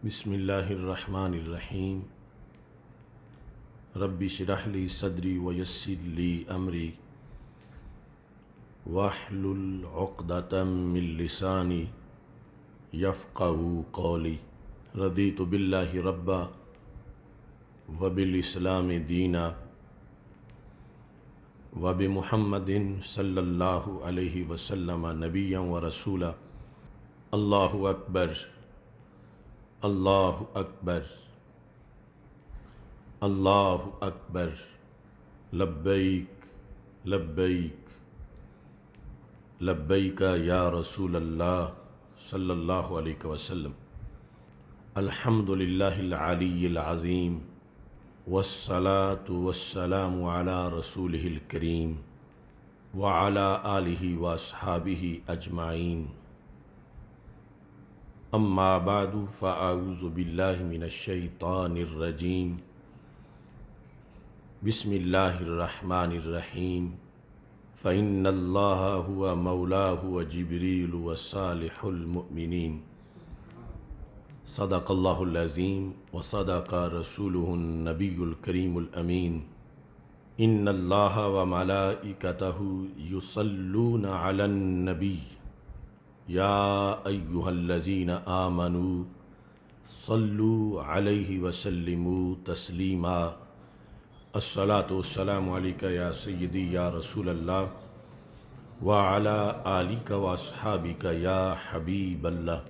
بسم اللہ الرحمن الرحیم رب اشرح لی صدری ویسر لی امری واحلل عقدۃ من لسانی یفقہوا قولی رضیت باللہ ربا وبالاسلام دینا وبمحمد صلی اللہ علیہ وسلم نبیا ورسولا۔ اللہ اکبر اللہ اکبر اللہ اکبر، لبیک لبیک لبیک یا رسول اللہ صلی اللہ علیہ وسلم۔ الحمد للہ العلی العظیم والصلاة والسلام علی رسولہ الکریم وعلی آلہ واصحابہ اجمعین، اما بعد فاعوذ باللہ من الشیطان الرجیم، بسم اللہ الرحمن الرحیم۔ فإن اللہ هو مولاہ وجبریل وصالح المؤمنین، صدق اللہ العظیم وصدق رسولہ النبی الکریم الامین۔ ان اللہ وملائکتہ یصلون علی النبی یا ایہا الذین آمنوا صلوا علیہ وسلموا تسلیما۔ الصلاۃ والسلام علیک یا سیدی یا رسول اللہ وعلی آلک واصحابک یا حبیب اللہ۔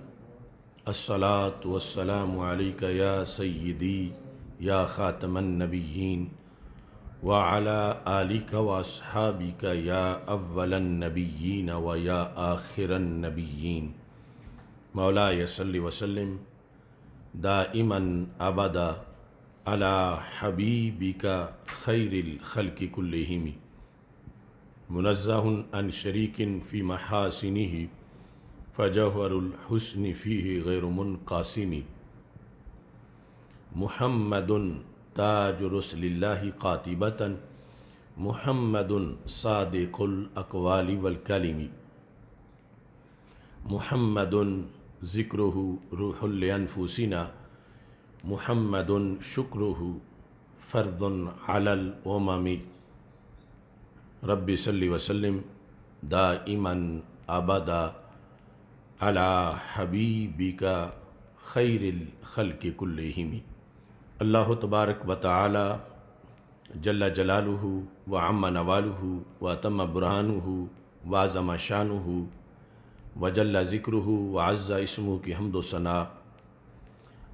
الصلاۃ والسلام علیک یا سیدی یا خاتم النبیین وعلی آلک واصحابک یا اول النبیین و یا آخر النبیین۔ مولاي صل وسلم دائما ابدا علی حبیبک خیر الخلق کلہم، منزہ عن شریک فی محاسنہ فجوہر الحسن فیہ غیر منقاسم۔ محمد تاج رسل اللہ قاطبۃ، محمد صادق الاقوال والکلم، محمد ذکرہ روح لانفسنا، محمد شکرہ فرض علی الامم۔ رب صل وسلم دائما ابدا علی حبیبک خیر الخلق کلہم۔ اللہ تبارک و تعالی جل جلالہ وعم نوالہ واتم برہانہ وعظم شانہ وجل ذکرہ وعز اسمہ کی حمد و ثنا،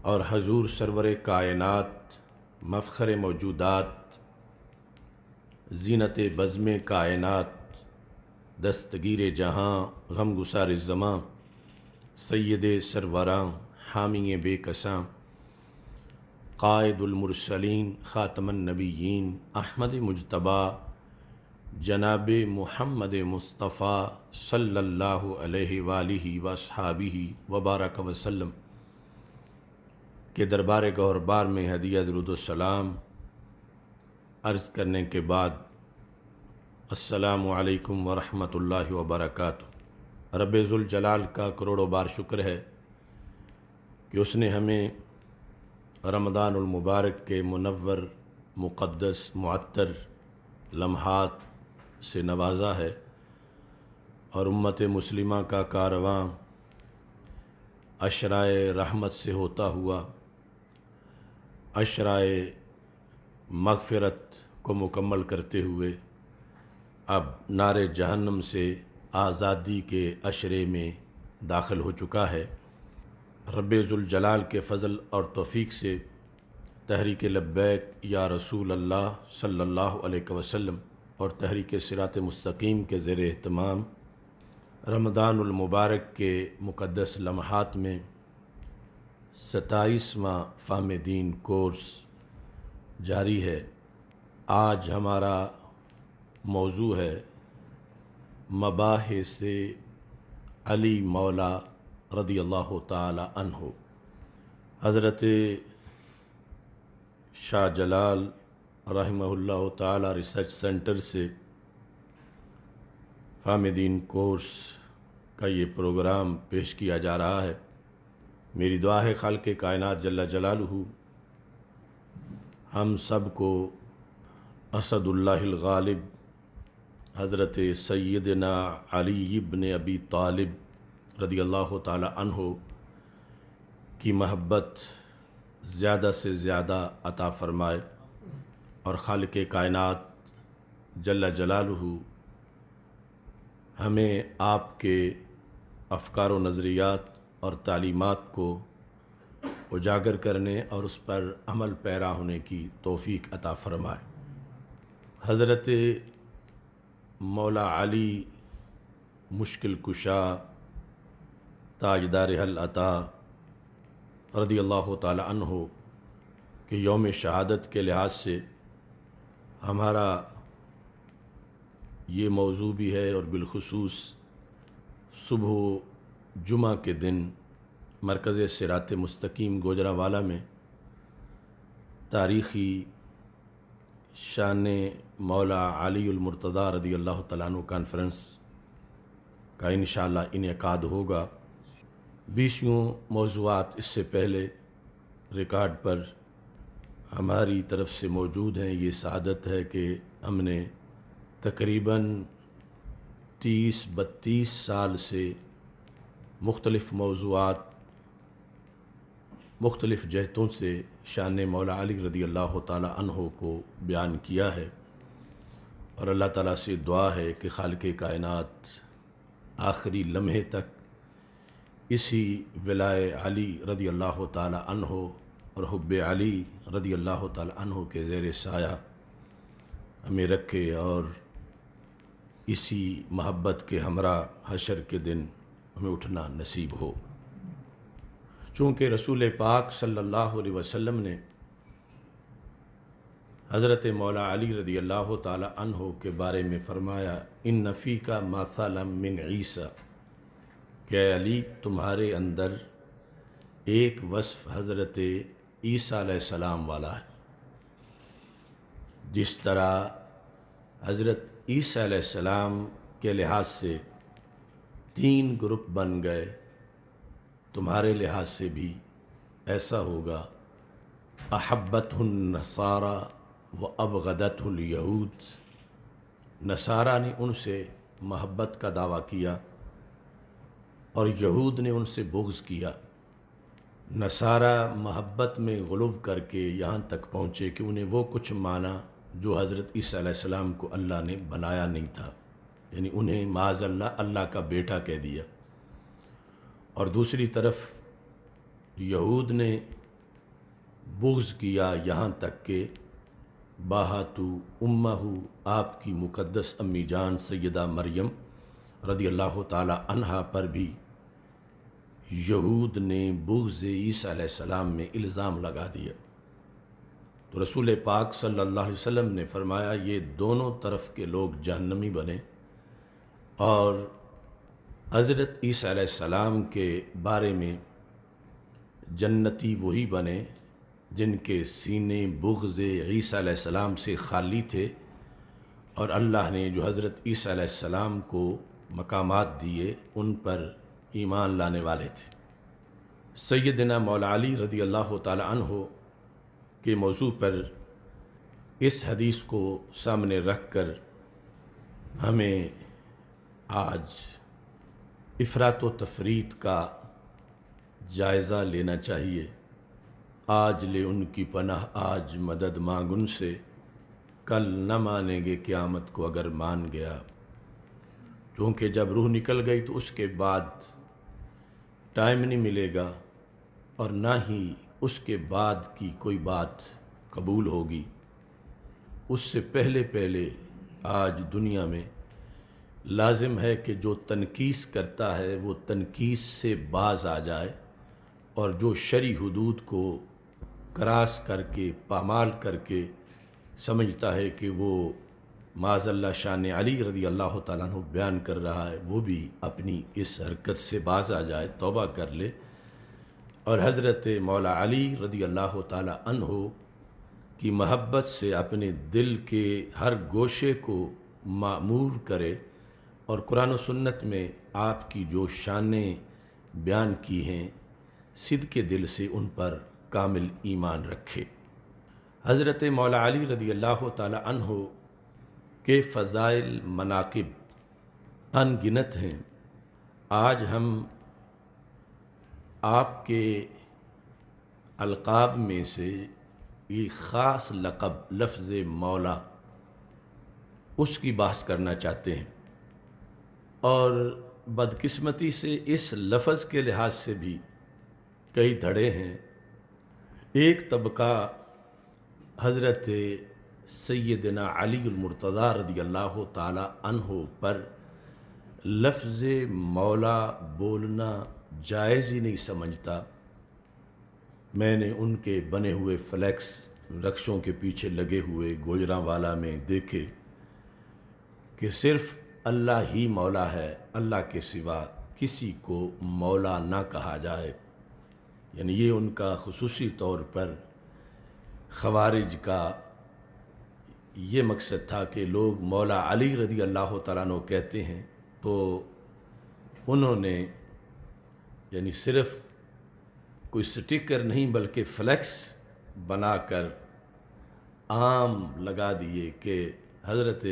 اور حضور سرور کائنات مفخر موجودات زینت بزم کائنات دستگیر جہاں غم گسار زماں سید سروراں حامی بے کساں قائد المرسلین خاتم النبیین احمد مجتبیٰ جناب محمد مصطفیٰ صلی اللہ علیہ وآلہ واصحابہ وبارک وسلم کے دربار گہربار میں ہدیہ درود السلام عرض کرنے کے بعد السلام علیکم ورحمۃ اللہ وبرکاتہ۔ رب ذوالجلال کا کروڑوں بار شکر ہے کہ اس نے ہمیں رمضان المبارک کے منور مقدس معطر لمحات سے نوازا ہے، اور امت مسلمہ کا کارواں عشرائے رحمت سے ہوتا ہوا عشرائے مغفرت کو مکمل کرتے ہوئے اب نار جہنم سے آزادی کے عشرے میں داخل ہو چکا ہے۔ رب ذوالجلال کے فضل اور توفیق سے تحریک لبیک یا رسول اللہ صلی اللہ علیہ وسلم اور تحریک صراط مستقیم کے زیر اہتمام رمضان المبارک کے مقدس لمحات میں 27واں فہم دین کورس جاری ہے۔ آج ہمارا موضوع ہے مباحث علی مولا رضی اللہ تعالی عنہ۔ حضرت شاہ جلال رحمہ اللہ تعالی ریسرچ سینٹر سے فہم دین کورس کا یہ پروگرام پیش کیا جا رہا ہے۔ میری دعا ہے خالق کائنات جل جلالہ ہم سب کو اسد اللہ الغالب حضرت سیدنا علی بن ابی طالب رضی اللہ تعالی عنہ کی محبت زیادہ سے زیادہ عطا فرمائے، اور خالق کائنات جل جلالہ ہمیں آپ کے افکار و نظریات اور تعلیمات کو اجاگر کرنے اور اس پر عمل پیرا ہونے کی توفیق عطا فرمائے۔ حضرت مولا علی مشکل کشا تاجدار حل عطا رضی اللہ تعالی عنہ کہ یوم شہادت کے لحاظ سے ہمارا یہ موضوع بھی ہے، اور بالخصوص صبح جمعہ کے دن مرکز صراط مستقیم گوجرانوالہ میں تاریخی شان مولا علی المرتضیٰ رضی اللہ تعالیٰ عنہ کانفرنس کا انشاءاللہ انعقاد ہوگا۔ 20 موضوعات اس سے پہلے ریکارڈ پر ہماری طرف سے موجود ہیں۔ یہ سعادت ہے کہ ہم نے تقریباً 30-32 سال سے مختلف موضوعات مختلف جہتوں سے شان مولا علی رضی اللہ تعالی عنہ کو بیان کیا ہے، اور اللہ تعالیٰ سے دعا ہے کہ خالق کائنات آخری لمحے تک اسی ولائے علی رضی اللہ تعالی عنہ اور حب علی رضی اللہ تعالی عنہ کے زیر سایہ ہمیں رکھے، اور اسی محبت کے ہمراہ حشر کے دن ہمیں اٹھنا نصیب ہو۔ چونکہ رسول پاک صلی اللہ علیہ وسلم نے حضرت مولا علی رضی اللہ تعالی عنہ کے بارے میں فرمایا، ان فیک مثلا من عیسیٰ، کہ اے علی تمہارے اندر ایک وصف حضرت عیسیٰ علیہ السلام والا ہے۔ جس طرح حضرت عیسیٰ علیہ السلام کے لحاظ سے 3 گروپ بن گئے، تمہارے لحاظ سے بھی ایسا ہوگا۔ احبتہ النصارى وابغضتہ الیہود، نصارہ نے ان سے محبت کا دعویٰ کیا اور یہود نے ان سے بغض کیا۔ نصارہ محبت میں غلو کر کے یہاں تک پہنچے کہ انہیں وہ کچھ مانا جو حضرت عیسیٰ علیہ السلام کو اللہ نے بنایا نہیں تھا، یعنی انہیں معاذ اللہ اللہ کا بیٹا کہہ دیا۔ اور دوسری طرف یہود نے بغض کیا یہاں تک کہ باہاتو امہ، آپ کی مقدس امی جان سیدہ مریم رضی اللہ تعالی عنہا پر بھی یہود نے بغض عیسیٰ علیہ السلام میں الزام لگا دیا۔ تو رسول پاک صلی اللہ علیہ وسلم نے فرمایا یہ دونوں طرف کے لوگ جہنمی بنے، اور حضرت عیسیٰ علیہ السلام کے بارے میں جنتی وہی بنے جن کے سینے بغض عیسیٰ علیہ السلام سے خالی تھے، اور اللہ نے جو حضرت عیسیٰ علیہ السلام کو مقامات دیے ان پر ایمان لانے والے تھے۔ سیدنا مولا علی رضی اللہ تعالی عنہ کے موضوع پر اس حدیث کو سامنے رکھ کر ہمیں آج افراط و تفریط کا جائزہ لینا چاہیے۔ آج لے ان کی پناہ آج مدد مانگ ان سے، کل نہ مانیں گے قیامت کو اگر مان گیا۔ چونکہ جب روح نکل گئی تو اس کے بعد ٹائم نہیں ملے گا، اور نہ ہی اس کے بعد کی کوئی بات قبول ہوگی۔ اس سے پہلے پہلے آج دنیا میں لازم ہے کہ جو تنقیص کرتا ہے وہ تنقیص سے باز آ جائے، اور جو شرعی حدود کو کراس کر کے پامال کر کے سمجھتا ہے کہ وہ معاذ اللہ شان علی رضی اللہ تعالیٰ عنہ بیان کر رہا ہے، وہ بھی اپنی اس حرکت سے باز آ جائے، توبہ کر لے، اور حضرت مولا علی رضی اللہ تعالیٰ عنہ کی محبت سے اپنے دل کے ہر گوشے کو معمور کرے، اور قرآن و سنت میں آپ کی جو شانیں بیان کی ہیں صدق دل سے ان پر کامل ایمان رکھے۔ حضرت مولا علی رضی اللہ تعالی عنہ کے فضائل مناقب ان گنت ہیں۔ آج ہم آپ کے القاب میں سے یہ خاص لقب لفظ مولا اس کی بحث کرنا چاہتے ہیں، اور بدقسمتی سے اس لفظ کے لحاظ سے بھی کئی دھڑے ہیں۔ ایک طبقہ حضرت سیدنا علی المرتضیٰ رضی اللہ تعالی عنہ پر لفظ مولا بولنا جائز ہی نہیں سمجھتا۔ میں نے ان کے بنے ہوئے فلیکس رکشوں کے پیچھے لگے ہوئے گوجرانوالا میں دیکھے کہ صرف اللہ ہی مولا ہے، اللہ کے سوا کسی کو مولا نہ کہا جائے۔ یعنی یہ ان کا خصوصی طور پر خوارج کا یہ مقصد تھا کہ لوگ مولا علی رضی اللہ تعالیٰ عنہ کہتے ہیں تو انہوں نے یعنی صرف کوئی سٹیکر نہیں بلکہ فلیکس بنا کر عام لگا دیے کہ حضرت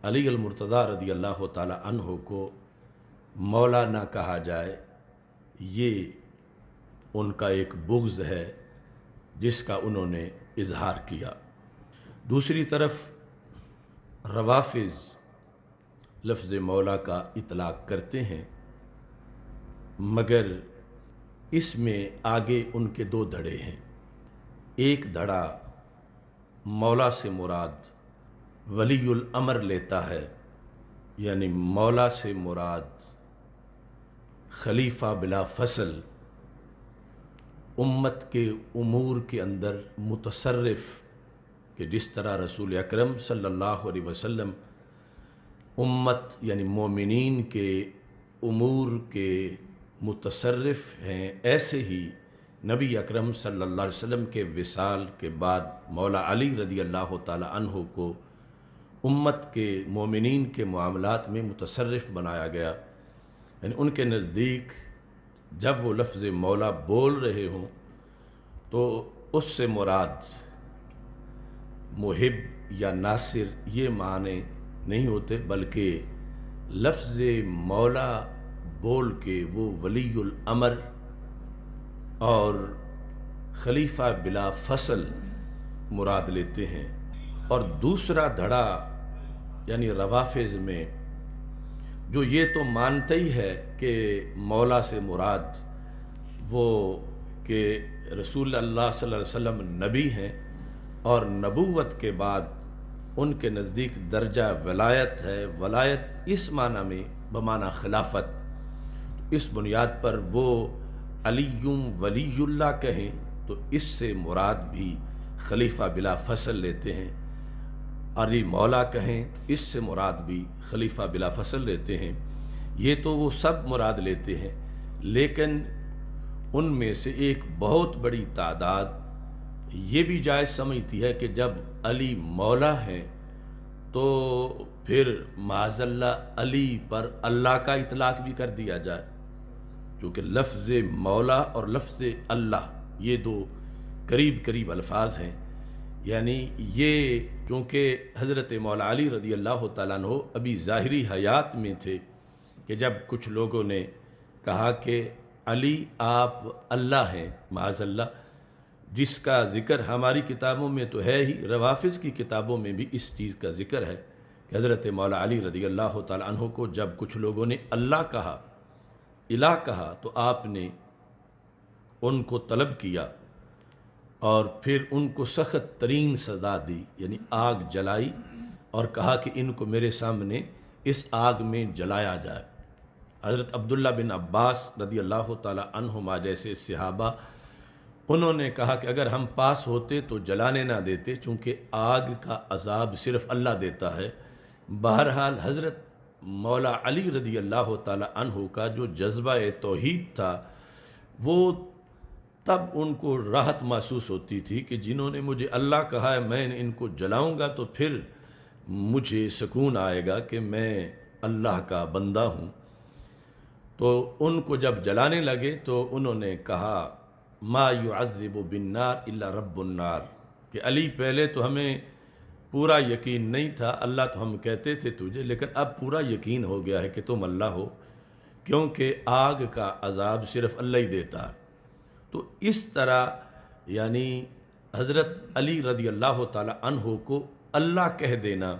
علی المرتضیٰ رضی اللہ تعالی عنہ کو مولا نہ کہا جائے۔ یہ ان کا ایک بغض ہے جس کا انہوں نے اظہار کیا۔ دوسری طرف روافض لفظ مولا کا اطلاق کرتے ہیں، مگر اس میں آگے ان کے دو دھڑے ہیں۔ ایک دھڑا مولا سے مراد ولی الامر لیتا ہے، یعنی مولا سے مراد خلیفہ بلا فصل، امت کے امور کے اندر متصرف، کہ جس طرح رسول اکرم صلی اللہ علیہ وسلم امت یعنی مومنین کے امور کے متصرف ہیں، ایسے ہی نبی اکرم صلی اللہ علیہ وسلم کے وصال کے بعد مولا علی رضی اللہ تعالی عنہ کو امت کے مومنین کے معاملات میں متصرف بنایا گیا۔ یعنی ان کے نزدیک جب وہ لفظ مولا بول رہے ہوں تو اس سے مراد محب یا ناصر یہ معنی نہیں ہوتے، بلکہ لفظ مولا بول کے وہ ولی الامر اور خلیفہ بلا فصل مراد لیتے ہیں۔ اور دوسرا دھڑا یعنی روافض میں جو یہ تو مانتا ہی ہے کہ مولا سے مراد وہ کہ رسول اللہ صلی اللہ علیہ وسلم نبی ہیں، اور نبوت کے بعد ان کے نزدیک درجہ ولایت ہے، ولایت اس معنی میں بمعنی خلافت، اس بنیاد پر وہ علی ولی اللہ کہیں تو اس سے مراد بھی خلیفہ بلا فصل لیتے ہیں، علی مولا کہیں تو اس سے مراد بھی خلیفہ بلا فصل لیتے ہیں۔ یہ تو وہ سب مراد لیتے ہیں، لیکن ان میں سے ایک بہت بڑی تعداد یہ بھی جائز سمجھتی ہے کہ جب علی مولا ہیں تو پھر معاذ اللہ علی پر اللہ کا اطلاق بھی کر دیا جائے، کیونکہ لفظ مولا اور لفظ اللہ یہ دو قریب قریب الفاظ ہیں۔ یعنی یہ چونکہ حضرت مولا علی رضی اللہ تعالیٰ عنہ ابھی ظاہری حیات میں تھے کہ جب کچھ لوگوں نے کہا کہ علی آپ اللہ ہیں، معاذ اللہ، جس کا ذکر ہماری کتابوں میں تو ہے ہی، روافض کی کتابوں میں بھی اس چیز کا ذکر ہے کہ حضرت مولا علی رضی اللہ تعالیٰ عنہ کو جب کچھ لوگوں نے اللہ کہا، الہ کہا، تو آپ نے ان کو طلب کیا اور پھر ان کو سخت ترین سزا دی، یعنی آگ جلائی اور کہا کہ ان کو میرے سامنے اس آگ میں جلایا جائے۔ حضرت عبداللہ بن عباس رضی اللہ تعالیٰ عنہما جیسے صحابہ، انہوں نے کہا کہ اگر ہم پاس ہوتے تو جلانے نہ دیتے، چونکہ آگ کا عذاب صرف اللہ دیتا ہے۔ بہرحال حضرت مولا علی رضی اللہ تعالی عنہ کا جو جذبہ توحید تھا وہ تب ان کو راحت محسوس ہوتی تھی کہ جنہوں نے مجھے اللہ کہا ہے میں ان کو جلاؤں گا تو پھر مجھے سکون آئے گا کہ میں اللہ کا بندہ ہوں۔ تو ان کو جب جلانے لگے تو انہوں نے کہا ما يعذب بالنار الا رب النار، کہ علی پہلے تو ہمیں پورا یقین نہیں تھا، اللہ تو ہم کہتے تھے تجھے، لیکن اب پورا یقین ہو گیا ہے کہ تم اللہ ہو، کیونکہ آگ کا عذاب صرف اللہ ہی دیتا ہے۔ تو اس طرح یعنی حضرت علی رضی اللہ تعالی عنہ کو اللہ کہہ دینا،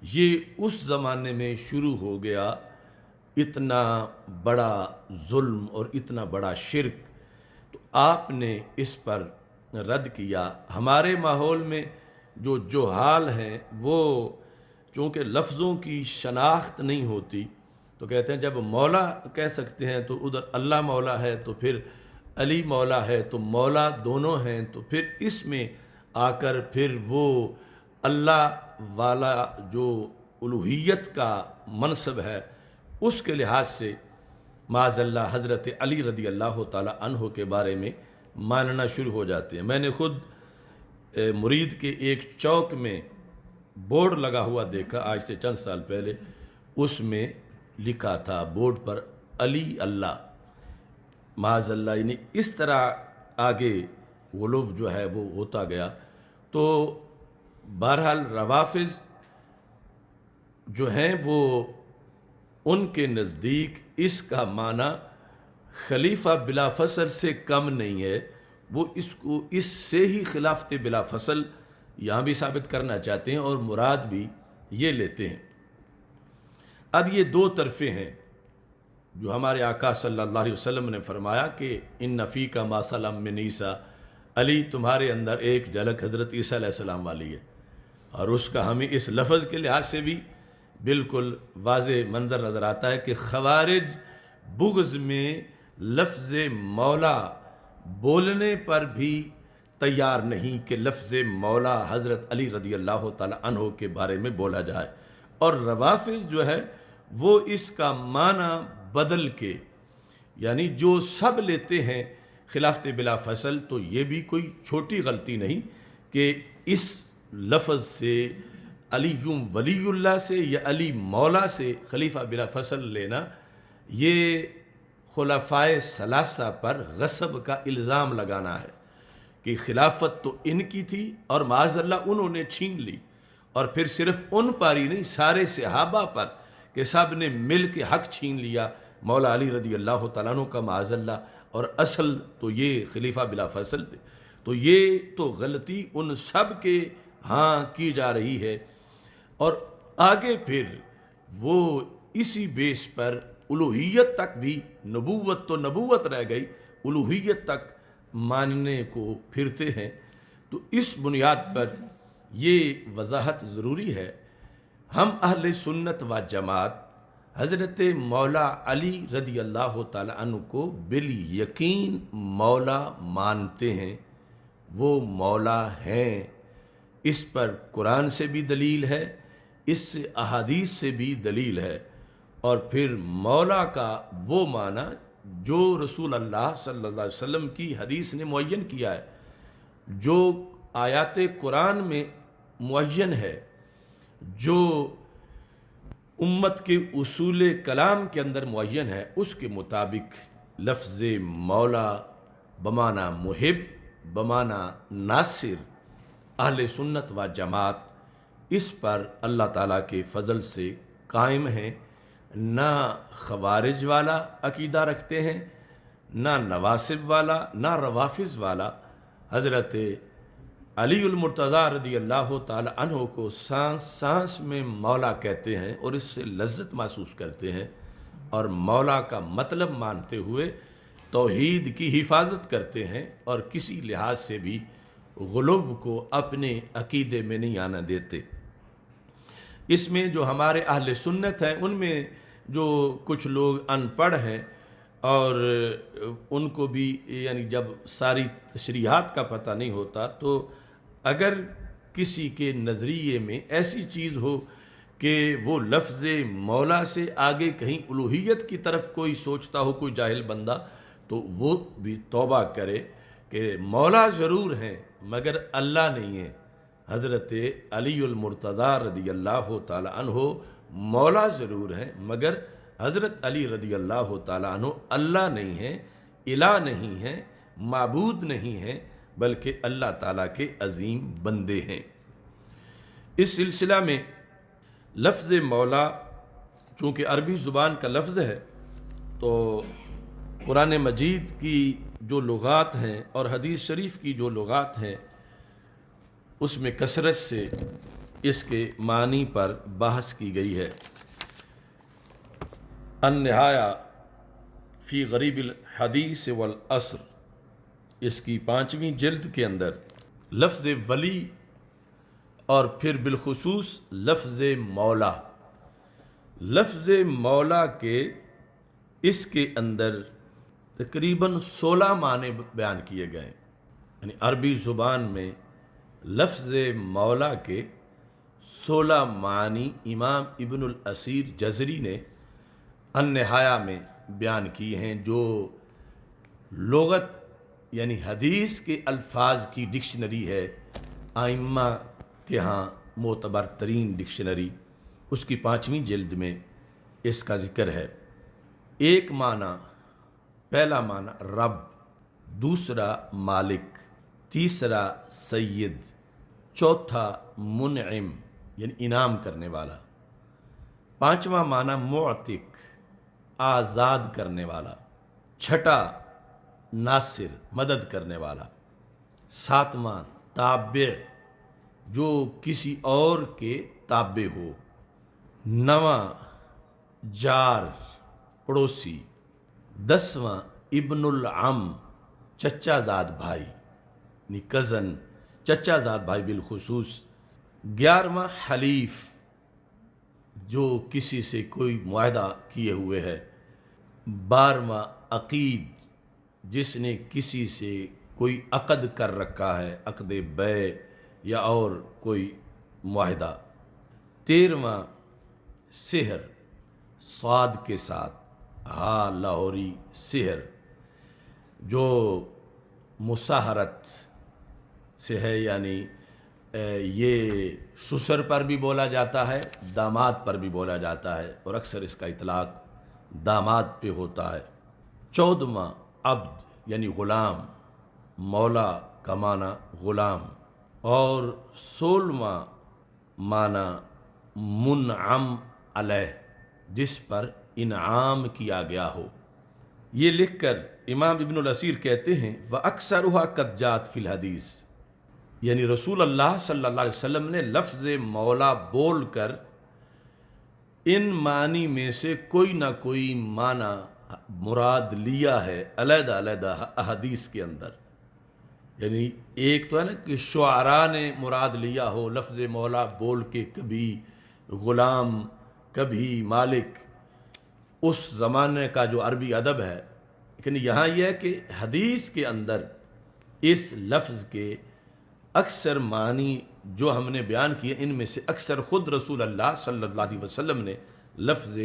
یہ اس زمانے میں شروع ہو گیا اتنا بڑا ظلم اور اتنا بڑا شرک۔ تو آپ نے اس پر رد کیا۔ ہمارے ماحول میں جو جہال ہیں وہ چونکہ لفظوں کی شناخت نہیں ہوتی تو کہتے ہیں جب مولا کہہ سکتے ہیں تو ادھر اللہ مولا ہے، تو پھر علی مولا ہے، تو مولا دونوں ہیں، تو پھر اس میں آ کر پھر وہ اللہ والا جو الوہیت کا منصب ہے اس کے لحاظ سے معاذ اللہ حضرت علی رضی اللہ تعالی عنہ کے بارے میں ماننا شروع ہو جاتے ہیں۔ میں نے خود مرید کے ایک چوک میں بورڈ لگا ہوا دیکھا آج سے چند سال پہلے، اس میں لکھا تھا بورڈ پر علی اللہ، معاذ اللہ، یعنی اس طرح آگے غلو جو ہے وہ ہوتا گیا۔ تو بہرحال روافض جو ہیں وہ ان کے نزدیک اس کا معنی خلیفہ بلا فصل سے کم نہیں ہے، وہ اس کو اس سے ہی خلافت بلا فصل یہاں بھی ثابت کرنا چاہتے ہیں اور مراد بھی یہ لیتے ہیں۔ اب یہ دو طرفیں ہیں جو ہمارے آقا صلی اللہ علیہ وسلم نے فرمایا کہ ان فیک ما سلم من عیسیٰ، علی تمہارے اندر ایک جھلک حضرت عیسیٰ علیہ السلام والی ہے، اور اس کا ہمیں اس لفظ کے لحاظ سے بھی بالکل واضح منظر نظر آتا ہے کہ خوارج بغض میں لفظ مولا بولنے پر بھی تیار نہیں کہ لفظ مولا حضرت علی رضی اللہ تعالی عنہ کے بارے میں بولا جائے، اور روافض جو ہے وہ اس کا معنی بدل کے یعنی جو سب لیتے ہیں خلافت بلا فصل، تو یہ بھی کوئی چھوٹی غلطی نہیں کہ اس لفظ سے علی ولی اللہ سے یا علی مولا سے خلیفہ بلا فصل لینا، یہ خلفائے ثلاثہ پر غصب کا الزام لگانا ہے کہ خلافت تو ان کی تھی اور معاذ اللہ انہوں نے چھین لی، اور پھر صرف ان پر ہی نہیں سارے صحابہ پر کہ سب نے مل کے حق چھین لیا مولا علی رضی اللہ تعالیٰ عنہ کا معاذ اللہ، اور اصل تو یہ خلیفہ بلا فصل تھے۔ تو یہ تو غلطی ان سب کے ہاں کی جا رہی ہے، اور آگے پھر وہ اسی بیس پر الوہیت تک بھی، نبوت تو نبوت رہ گئی، الوہیت تک ماننے کو پھرتے ہیں۔ تو اس بنیاد پر یہ وضاحت ضروری ہے، ہم اہل سنت و جماعت حضرت مولا علی رضی اللہ تعالی عنہ کو بالیقین مولا مانتے ہیں، وہ مولا ہیں، اس پر قرآن سے بھی دلیل ہے، اس سے احادیث سے بھی دلیل ہے، اور پھر مولا کا وہ معنی جو رسول اللہ صلی اللہ علیہ وسلم کی حدیث نے معین کیا ہے، جو آیات قرآن میں معین ہے، جو امت کے اصول کلام کے اندر معین ہے، اس کے مطابق لفظ مولا بمعنی محب، بمعنی ناصر، اہل سنت و جماعت اس پر اللہ تعالیٰ کے فضل سے قائم ہیں، نہ خوارج والا عقیدہ رکھتے ہیں، نہ نواسب والا، نہ روافظ والا۔ حضرت علی المرتضیٰ رضی اللہ تعالی عنہ کو سانس سانس میں مولا کہتے ہیں اور اس سے لذت محسوس کرتے ہیں، اور مولا کا مطلب مانتے ہوئے توحید کی حفاظت کرتے ہیں، اور کسی لحاظ سے بھی غلو کو اپنے عقیدے میں نہیں آنا دیتے۔ اس میں جو ہمارے اہل سنت ہیں ان میں جو کچھ لوگ ان پڑھ ہیں اور ان کو بھی یعنی جب ساری تشریحات کا پتہ نہیں ہوتا، تو اگر کسی کے نظریے میں ایسی چیز ہو کہ وہ لفظ مولا سے آگے کہیں الوہیت کی طرف کوئی سوچتا ہو، کوئی جاہل بندہ، تو وہ بھی توبہ کرے کہ مولا ضرور ہیں مگر اللہ نہیں ہے۔ حضرت علی المرتضیٰ رضی اللہ تعالی عنہ مولا ضرور ہیں مگر حضرت علی رضی اللہ تعالیٰ عنہ اللہ نہیں ہیں، الہ نہیں ہیں، معبود نہیں ہیں، بلکہ اللہ تعالیٰ کے عظیم بندے ہیں۔ اس سلسلہ میں لفظ مولا چونکہ عربی زبان کا لفظ ہے، تو قرآن مجید کی جو لغات ہیں اور حدیث شریف کی جو لغات ہیں اس میں کثرت سے اس کے معنی پر بحث کی گئی ہے۔ النہایہ فی غریب الحدیث والعصر، اس کی 5ویں جلد کے اندر لفظ ولی اور پھر بالخصوص لفظ مولا، لفظ مولا کے اس کے اندر تقریباً 16 معنی بیان کیے گئے، یعنی عربی زبان میں لفظ مولا کے 16 معنی امام ابن الاسیر جزری نے النہایہ میں بیان کی ہیں، جو لغت یعنی حدیث کے الفاظ کی ڈکشنری ہے، ائمہ کے ہاں معتبر ترین ڈکشنری، اس کی 5ویں جلد میں اس کا ذکر ہے۔ ایک معنی، پہلا معنی رب، دوسرا مالک، تیسرا سید، چوتھا منعم یعنی انعام کرنے والا، 5واں معنی معتق آزاد کرنے والا، چھٹا ناصر مدد کرنے والا، 7واں تابع جو کسی اور کے تابع ہو، 9واں جار پڑوسی، 10واں ابن العم چچا زاد بھائی یعنی کزن، چچا زاد بھائی بالخصوص، 11واں حلیف جو کسی سے کوئی معاہدہ کیے ہوئے ہے، 12واں عقید جس نے کسی سے کوئی عقد کر رکھا ہے، عقد بیع یا اور کوئی معاہدہ، 13واں سحر صاد کے ساتھ، ہاں لاہوری سحر جو مساحرت سے ہے، یعنی یہ سسر پر بھی بولا جاتا ہے، داماد پر بھی بولا جاتا ہے، اور اکثر اس کا اطلاق داماد پہ ہوتا ہے۔ 14واں عبد یعنی غلام، مولا کا معنی غلام، اور 16واں معنی منعم علیہ جس پر انعام کیا گیا ہو۔ یہ لکھ کر امام ابن الاسیر کہتے ہیں وَأَكْثَرُهَا قَدْ جَاءَتْ فِي الْحَدِيثِ، یعنی رسول اللہ صلی اللہ علیہ وسلم نے لفظ مولا بول کر ان معنی میں سے کوئی نہ کوئی معنی مراد لیا ہے علیحدہ علیحدہ احادیث کے اندر۔ یعنی ایک تو ہے نا کہ شعراء نے مراد لیا ہو لفظ مولا بول کے، کبھی غلام کبھی مالک، اس زمانے کا جو عربی ادب ہے، لیکن یہاں یہ ہے کہ حدیث کے اندر اس لفظ کے اکثر معنی جو ہم نے بیان کیے، ان میں سے اکثر خود رسول اللہ صلی اللہ علیہ وسلم نے لفظ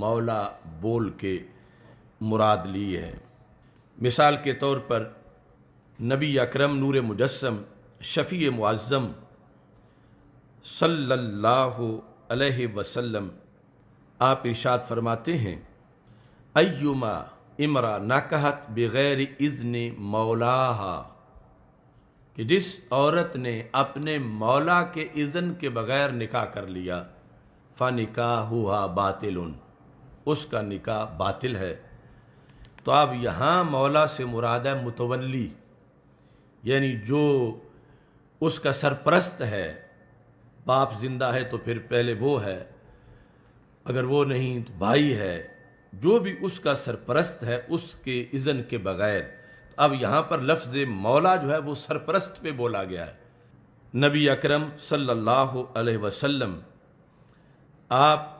مولا بول کے مراد لی ہے۔ مثال کے طور پر نبی اکرم نور مجسم شفیع معظم صلی اللہ علیہ وسلم آپ ارشاد فرماتے ہیں ایما امرا نکحت بغیر اذن مولاہا، کہ جس عورت نے اپنے مولا کے اذن کے بغیر نکاح کر لیا، فنکاحها باطل، اس کا نکاح باطل ہے۔ تو اب یہاں مولا سے مراد ہے متولی، یعنی جو اس کا سرپرست ہے، باپ زندہ ہے تو پھر پہلے وہ ہے، اگر وہ نہیں تو بھائی ہے، جو بھی اس کا سرپرست ہے اس کے اذن کے بغیر۔ اب یہاں پر لفظ مولا جو ہے وہ سرپرست پہ بولا گیا ہے۔ نبی اکرم صلی اللہ علیہ وسلم آپ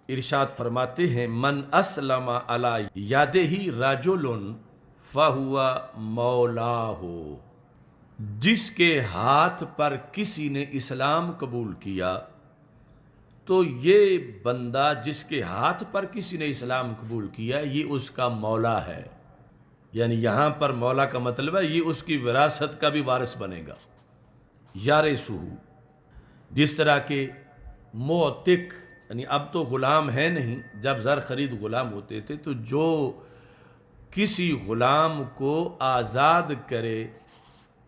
ارشاد فرماتے ہیں من اسلم علی یادہ رجل فہو مولاہ، جس کے ہاتھ پر کسی نے اسلام قبول کیا تو یہ بندہ جس کے ہاتھ پر کسی نے اسلام قبول کیا یہ اس کا مولا ہے۔ یعنی یہاں پر مولا کا مطلب ہے یہ اس کی وراثت کا بھی وارث بنے گا، یارثہ، جس طرح کہ معتق یعنی اب تو غلام ہے نہیں، جب زر خرید غلام ہوتے تھے تو جو کسی غلام کو آزاد کرے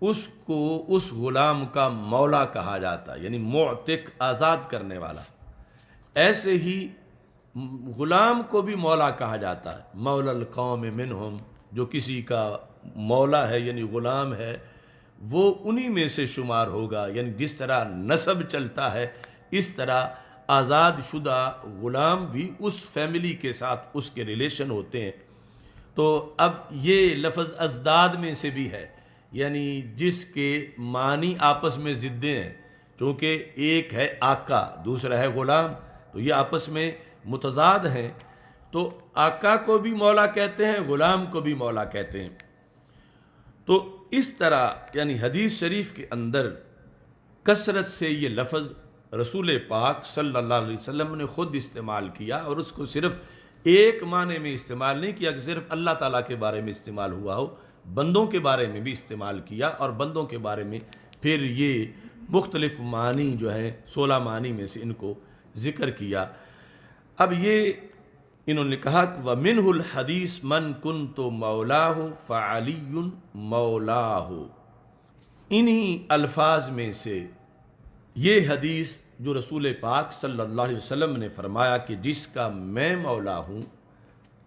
اس کو اس غلام کا مولا کہا جاتا ہے، یعنی معتق، آزاد کرنے والا۔ ایسے ہی غلام کو بھی مولا کہا جاتا ہے، مولا القوم منہم، جو کسی کا مولا ہے یعنی غلام ہے وہ انہی میں سے شمار ہوگا۔ یعنی جس طرح نسب چلتا ہے اس طرح آزاد شدہ غلام بھی اس فیملی کے ساتھ اس کے ریلیشن ہوتے ہیں۔ تو اب یہ لفظ ازداد میں سے بھی ہے، یعنی جس کے معنی آپس میں ضدیں ہیں، چونکہ ایک ہے آقا دوسرا ہے غلام، تو یہ آپس میں متضاد ہیں، تو آقا کو بھی مولا کہتے ہیں، غلام کو بھی مولا کہتے ہیں۔ تو اس طرح یعنی حدیث شریف کے اندر کثرت سے یہ لفظ رسول پاک صلی اللہ علیہ وسلم نے خود استعمال کیا، اور اس کو صرف ایک معنی میں استعمال نہیں کیا کہ صرف اللہ تعالیٰ کے بارے میں استعمال ہوا ہو، بندوں کے بارے میں بھی استعمال کیا، اور بندوں کے بارے میں پھر یہ مختلف معنی جو ہیں 16 معنی میں سے ان کو ذکر کیا۔ اب یہ انہوں نے کہا کہ وَمِنْهُ الْحَدِيث مَنْ كُنْتُ مَوْلَاهُ فَعَلِيٌّ مَوْلَاهُ، انہی الفاظ میں سے یہ حدیث جو رسول پاک صلی اللہ علیہ وسلم نے فرمایا کہ جس کا میں مولا ہوں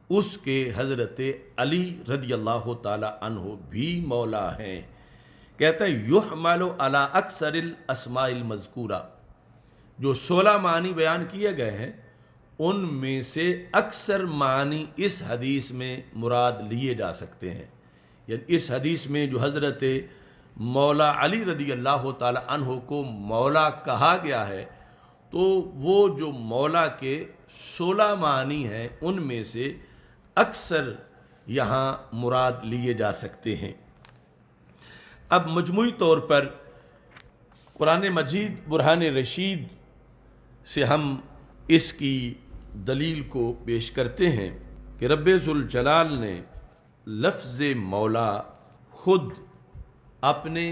اس کے حضرت علی رضی اللہ تعالی عنہ بھی مولا ہیں۔ کہتا ہے یحمل علی اکثر الاسماء المذکورہ، جو 16 معنی بیان کیے گئے ہیں ان میں سے اکثر معنی اس حدیث میں مراد لیے جا سکتے ہیں۔ یعنی اس حدیث میں جو حضرت مولا علی رضی اللہ تعالی عنہ کو مولا کہا گیا ہے تو وہ جو مولا کے 16 معنی ہیں ان میں سے اکثر یہاں مراد لیے جا سکتے ہیں۔ اب مجموعی طور پر قرآن مجید برہان رشید سے ہم اس کی دلیل کو پیش کرتے ہیں کہ رب ذوالجلال نے لفظ مولا خود اپنے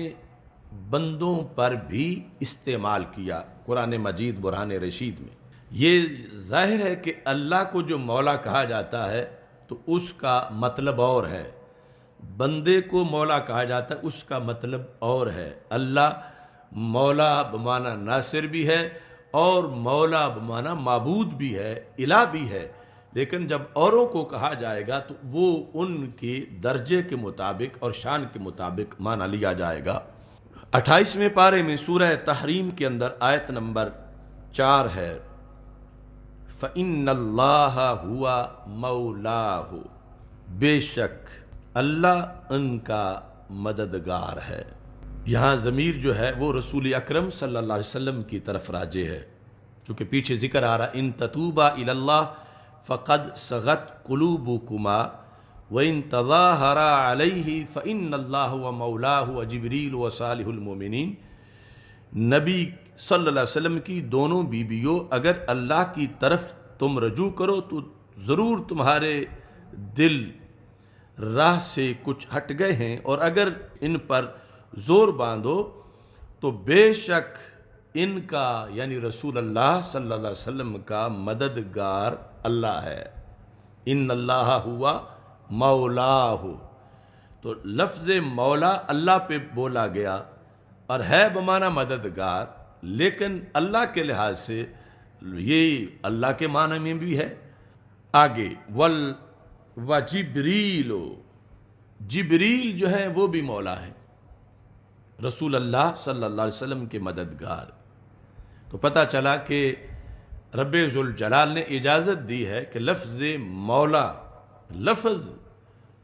بندوں پر بھی استعمال کیا قرآن مجید برہان رشید میں۔ یہ ظاہر ہے کہ اللہ کو جو مولا کہا جاتا ہے تو اس کا مطلب اور ہے، بندے کو مولا کہا جاتا ہے اس کا مطلب اور ہے۔ اللہ مولا بمعنی ناصر بھی ہے اور مولا بمعنی معبود بھی ہے، الہ بھی ہے، لیکن جب اوروں کو کہا جائے گا تو وہ ان کے درجے کے مطابق اور شان کے مطابق معنی لیا جائے گا۔ 28ویں پارے میں سورہ تحریم کے اندر آیت نمبر 4 ہے فَإِنَّ اللَّهَ هُوَ مَوْلَاهُ، بے شک اللہ ان کا مددگار ہے۔ یہاں ضمیر جو ہے وہ رسول اکرم صلی اللہ علیہ وسلم کی طرف راجع ہے، چونکہ پیچھے ذکر آ رہا ان تتوبا الی اللہ فقد صغت قلوبکما وَإِن تَظَاهَرَا عَلَيْهِ فَإِنَّ اللَّهَ وَمَوْلَاهُ وَجِبْرِيلُ وَصَالِحُ الْمُؤْمِنِينَ، نبی صلی اللہ علیہ وسلم کی دونوں بیویوں اگر اللہ کی طرف تم رجوع کرو تو ضرور تمہارے دل راہ سے کچھ ہٹ گئے ہیں، اور اگر ان پر زور باندھو تو بے شک ان کا یعنی رسول اللہ صلی اللہ علیہ وسلم کا مددگار اللہ ہے۔ ان اللہ ہوا مولا، تو لفظ مولا اللہ پہ بولا گیا اور ہے بمعنی مددگار، لیکن اللہ کے لحاظ سے یہ اللہ کے معنی میں بھی ہے۔ آگے وجبریل، جبریل جو ہے وہ بھی مولا ہے، رسول اللہ صلی اللہ علیہ وسلم کے مددگار۔ تو پتہ چلا کہ رب ذوالجلال نے اجازت دی ہے کہ لفظ مولا لفظ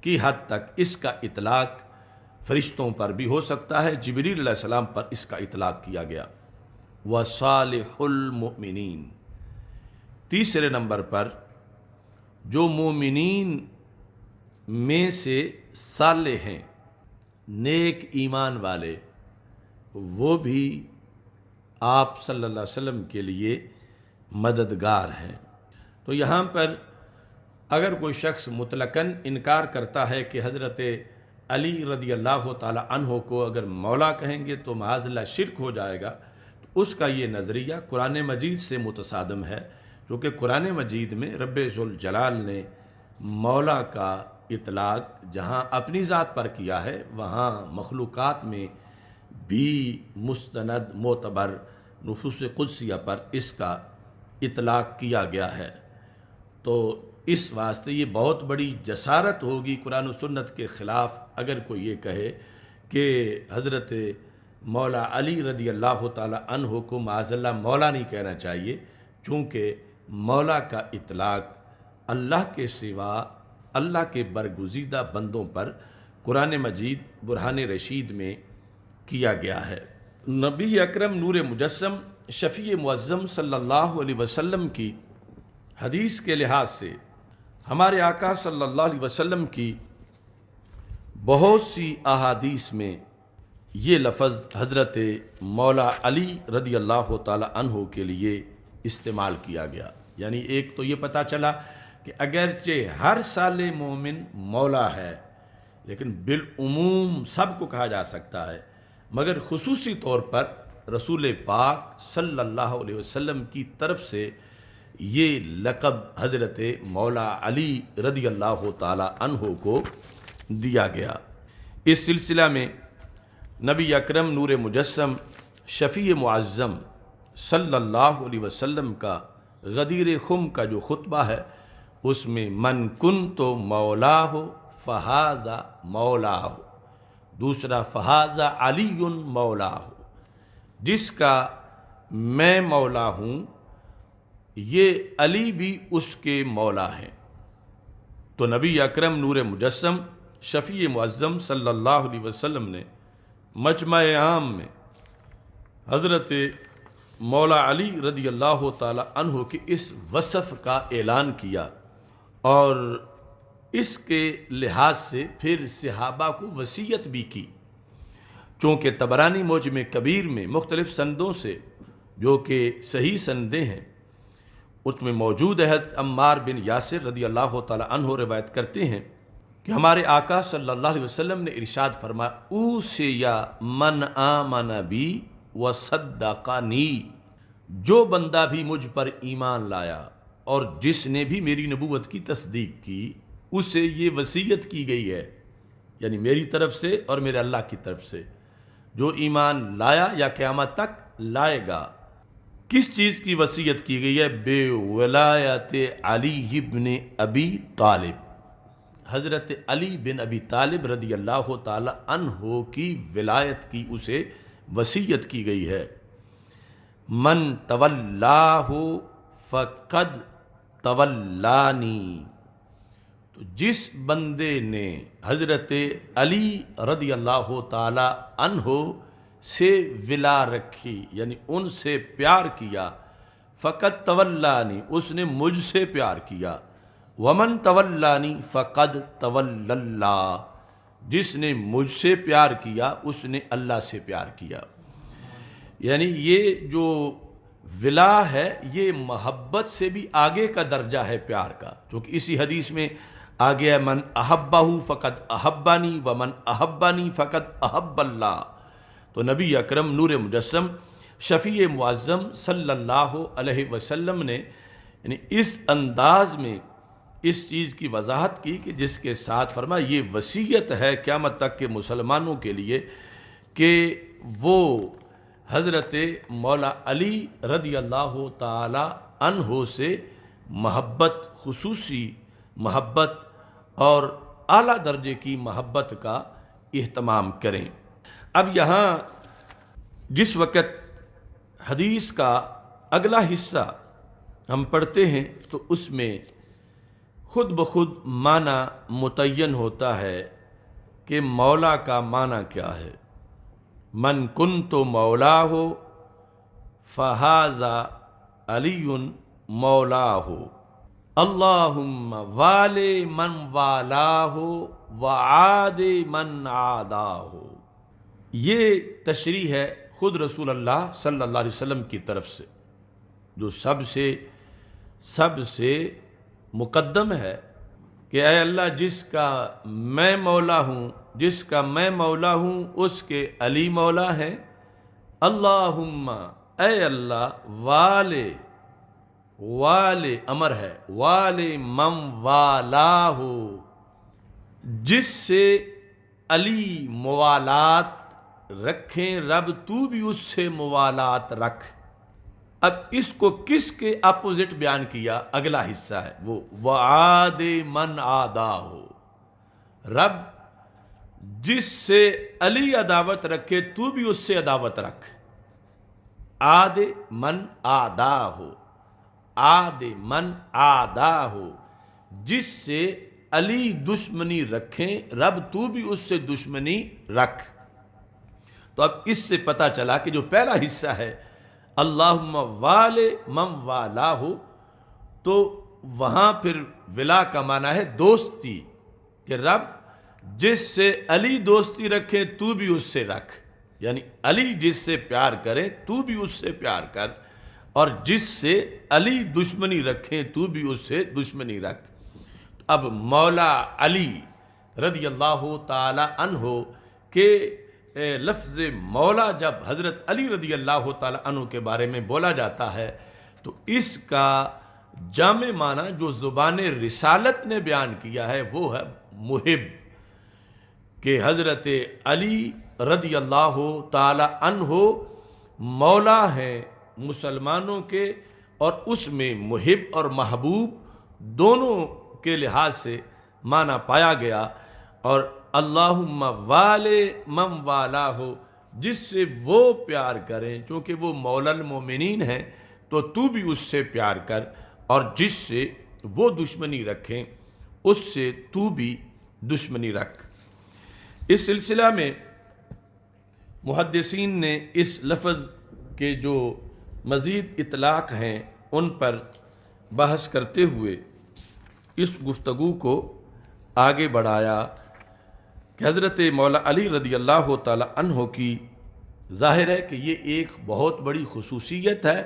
کی حد تک اس کا اطلاق فرشتوں پر بھی ہو سکتا ہے، جبریل علیہ السلام پر اس کا اطلاق کیا گیا۔ وصالح المؤمنین، تیسرے نمبر پر جو مومنین میں سے صالح ہیں، نیک ایمان والے، وہ بھی آپ صلی اللہ علیہ وسلم کے لیے مددگار ہیں۔ تو یہاں پر اگر کوئی شخص مطلقاً انکار کرتا ہے کہ حضرت علی رضی اللہ تعالی عنہ کو اگر مولا کہیں گے تو معاذ اللہ شرک ہو جائے گا، تو اس کا یہ نظریہ قرآن مجید سے متصادم ہے، کیونکہ قرآن مجید میں رب ذوالجلال نے مولا کا اطلاق جہاں اپنی ذات پر کیا ہے، وہاں مخلوقات میں بھی مستند معتبر نصوص قدسیہ پر اس کا اطلاق کیا گیا ہے۔ تو اس واسطے یہ بہت بڑی جسارت ہوگی قرآن و سنت کے خلاف اگر کوئی یہ کہے کہ حضرت مولا علی رضی اللہ تعالی عنہ کو معاذ اللہ مولا نہیں کہنا چاہیے، چونکہ مولا کا اطلاق اللہ کے سوا اللہ کے برگزیدہ بندوں پر قرآن مجید برہان رشید میں کیا گیا ہے۔ نبی اکرم نور مجسم شفیع معظم صلی اللہ علیہ وسلم کی حدیث کے لحاظ سے ہمارے آقا صلی اللہ علیہ وسلم کی بہت سی احادیث میں یہ لفظ حضرت مولا علی رضی اللہ تعالی عنہ کے لیے استعمال کیا گیا۔ یعنی ایک تو یہ پتہ چلا کہ اگرچہ ہر سال مومن مولا ہے، لیکن بالعموم سب کو کہا جا سکتا ہے، مگر خصوصی طور پر رسول پاک صلی اللہ علیہ وسلم کی طرف سے یہ لقب حضرت مولا علی رضی اللہ تعالی عنہ کو دیا گیا۔ اس سلسلہ میں نبی اکرم نور مجسم شفیع معظم صلی اللہ علیہ وسلم کا غدیر خم کا جو خطبہ ہے، اس میں من کنت مولاہ فہذا مولاہ، دوسرا فہذا علی مولاہ، جس کا میں مولا ہوں یہ علی بھی اس کے مولا ہیں۔ تو نبی اکرم نور مجسم شفیع معظم صلی اللہ علیہ وسلم نے مجمع عام میں حضرت مولا علی رضی اللہ تعالی عنہ کے اس وصف کا اعلان کیا، اور اس کے لحاظ سے پھر صحابہ کو وصیت بھی کی، چونکہ طبرانی معجم کبیر میں مختلف سندوں سے جو کہ صحیح سندیں ہیں اس میں موجود ہے، عمار بن یاسر رضی اللہ تعالی عنہ روایت کرتے ہیں کہ ہمارے آقا صلی اللہ علیہ وسلم نے ارشاد فرمایا اوصی من آمن بی وصدقنی، جو بندہ بھی مجھ پر ایمان لایا اور جس نے بھی میری نبوت کی تصدیق کی، اسے یہ وصیت کی گئی ہے، یعنی میری طرف سے اور میرے اللہ کی طرف سے، جو ایمان لایا یا قیامت تک لائے گا۔ کس چیز کی وصیت کی گئی ہے؟ بے ولایت علی بن ابی طالب، حضرت علی بن ابی طالب رضی اللہ تعالی عنہ کی ولایت کی اسے وصیت کی گئی ہے۔ من تولاہ فقد تولانی، تو جس بندے نے حضرت علی رضی اللہ تعالی عنہ سے ولا رکھی، یعنی ان سے پیار کیا، فقد تولانی، اس نے مجھ سے پیار کیا، ومن تولانی فقد تولی اللہ، جس نے مجھ سے پیار کیا اس نے اللہ سے پیار کیا۔ یعنی یہ جو ولا ہے یہ محبت سے بھی آگے کا درجہ ہے پیار کا، چونکہ اسی حدیث میں آگے ہے من احبہ فقد احبانی ومن احبانی فقد احب اللہ۔ تو نبی اکرم نور مجسم شفیع معظم صلی اللہ علیہ وسلم نے یعنی اس انداز میں اس چیز کی وضاحت کی کہ جس کے ساتھ فرمایا یہ وصیت ہے قیامت تک کے مسلمانوں کے لیے کہ وہ حضرت مولا علی رضی اللہ تعالی عنہ سے محبت، خصوصی محبت اور اعلیٰ درجے کی محبت کا اہتمام کریں۔ اب یہاں جس وقت حدیث کا اگلا حصہ ہم پڑھتے ہیں تو اس میں خود بخود معنی متعین ہوتا ہے کہ مولا کا معنی کیا ہے۔ من کنت مولاہ فہذا علی مولاہ، اللہم والی من والاہ وعاد من عاداہ۔ یہ تشریح ہے خود رسول اللہ صلی اللہ علیہ وسلم کی طرف سے، جو سب سے مقدم ہے کہ اے اللہ جس کا میں مولا ہوں، جس کا میں مولا ہوں اس کے علی مولا ہیں۔ اللہم اے اللہ والے والے امر ہے، والے من والہ، جس سے علی موالات رکھیں رب تو بھی اس سے موالات رکھ۔ اب اس کو کس کے اپوزٹ بیان کیا؟ اگلا حصہ ہے وہ وعاد من عاداہ، رب جس سے علی عداوت رکھے تو بھی اس سے عداوت رکھ۔ عاد من عاداہ، عاد من عاداہ، جس سے علی دشمنی رکھیں رب تو بھی اس سے دشمنی رکھ۔ تو اب اس سے پتہ چلا کہ جو پہلا حصہ ہے اللہم والے من والہ، تو وہاں پھر ولا کا معنی ہے دوستی، کہ رب جس سے علی دوستی رکھے تو بھی اس سے رکھ، یعنی علی جس سے پیار کرے تو بھی اس سے پیار کر، اور جس سے علی دشمنی رکھے تو بھی اس سے دشمنی رکھ۔ اب مولا علی رضی اللہ تعالی عنہ کے لفظ مولا جب حضرت علی رضی اللہ تعالی عنہ کے بارے میں بولا جاتا ہے تو اس کا جامع معنی جو زبان رسالت نے بیان کیا ہے وہ ہے محب، کہ حضرت علی رضی اللہ تعالی عنہ مولا ہیں مسلمانوں کے، اور اس میں محب اور محبوب دونوں کے لحاظ سے معنی پایا گیا۔ اور اللہم والے من والہ، جس سے وہ پیار کریں، چونکہ وہ مولا المومنین ہیں تو تو بھی اس سے پیار کر، اور جس سے وہ دشمنی رکھیں اس سے تو بھی دشمنی رکھ۔ اس سلسلہ میں محدثین نے اس لفظ کے جو مزید اطلاق ہیں ان پر بحث کرتے ہوئے اس گفتگو کو آگے بڑھایا کہ حضرت مولا علی رضی اللہ تعالی عنہ کی ظاہر ہے کہ یہ ایک بہت بڑی خصوصیت ہے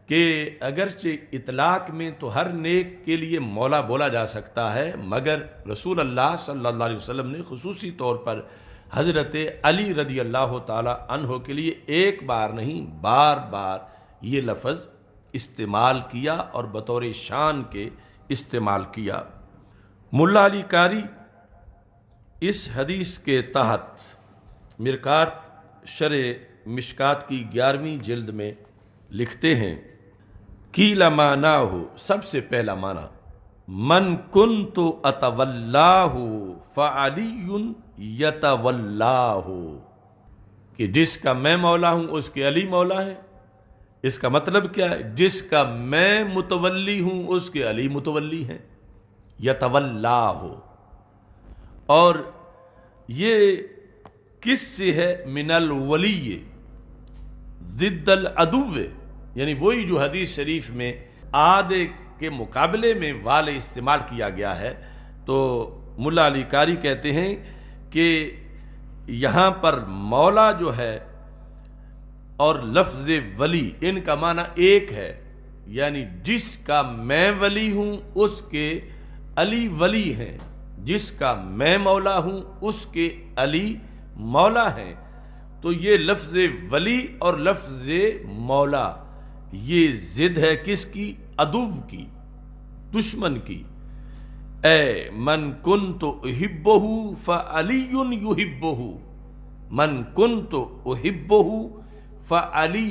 کہ اگرچہ اطلاق میں تو ہر نیک کے لیے مولا بولا جا سکتا ہے، مگر رسول اللہ صلی اللہ علیہ وسلم نے خصوصی طور پر حضرت علی رضی اللہ تعالی عنہ کے لیے ایک بار نہیں بار بار یہ لفظ استعمال کیا اور بطور شان کے استعمال کیا۔ ملا علی قاری اس حدیث کے تحت مرکات شرح مشکات کی 11ویں جلد میں لکھتے ہیں قیل معناہ، سب سے پہلا معنی من کنت اتولاہ فعلی یتولاہ، کہ جس کا میں مولا ہوں اس کے علی مولا ہے۔ اس کا مطلب کیا ہے؟ جس کا میں متولی ہوں اس کے علی متولی ہیں، یتولاہ۔ اور یہ کس سے ہے؟ من الولی ضد العدو، یعنی وہی جو حدیث شریف میں عاد کے مقابلے میں والے استعمال کیا گیا ہے۔ تو ملا علی قاری کہتے ہیں کہ یہاں پر مولا جو ہے اور لفظ ولی ان کا معنی ایک ہے، یعنی جس کا میں ولی ہوں اس کے علی ولی ہیں، جس کا میں مولا ہوں اس کے علی مولا ہیں۔ تو یہ لفظ ولی اور لفظ مولا یہ ضد ہے کس کی؟ عدو کی، دشمن کی۔ اے من کنت احبہ فعلی یحبہ، من کنت احبہ فعلی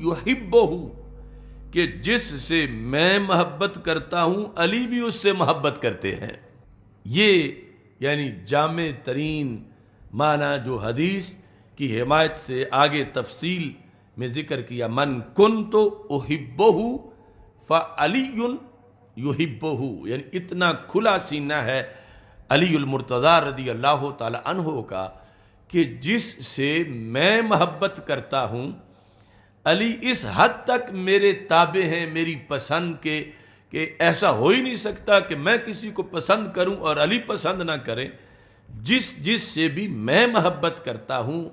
یحبہ، کہ جس سے میں محبت کرتا ہوں علی بھی اس سے محبت کرتے ہیں۔ یہ یعنی جامع ترین معنی جو حدیث کی حمایت سے آگے تفصیل میں ذکر کیا، من کنت احبہ فعلی یحبہ، یعنی اتنا کھلا سینہ ہے علی المرتضیٰ رضی اللہ تعالی عنہ کا کہ جس سے میں محبت کرتا ہوں علی اس حد تک میرے تابع ہیں میری پسند کے کہ ایسا ہو ہی نہیں سکتا کہ میں کسی کو پسند کروں اور علی پسند نہ کریں۔ جس سے بھی میں محبت کرتا ہوں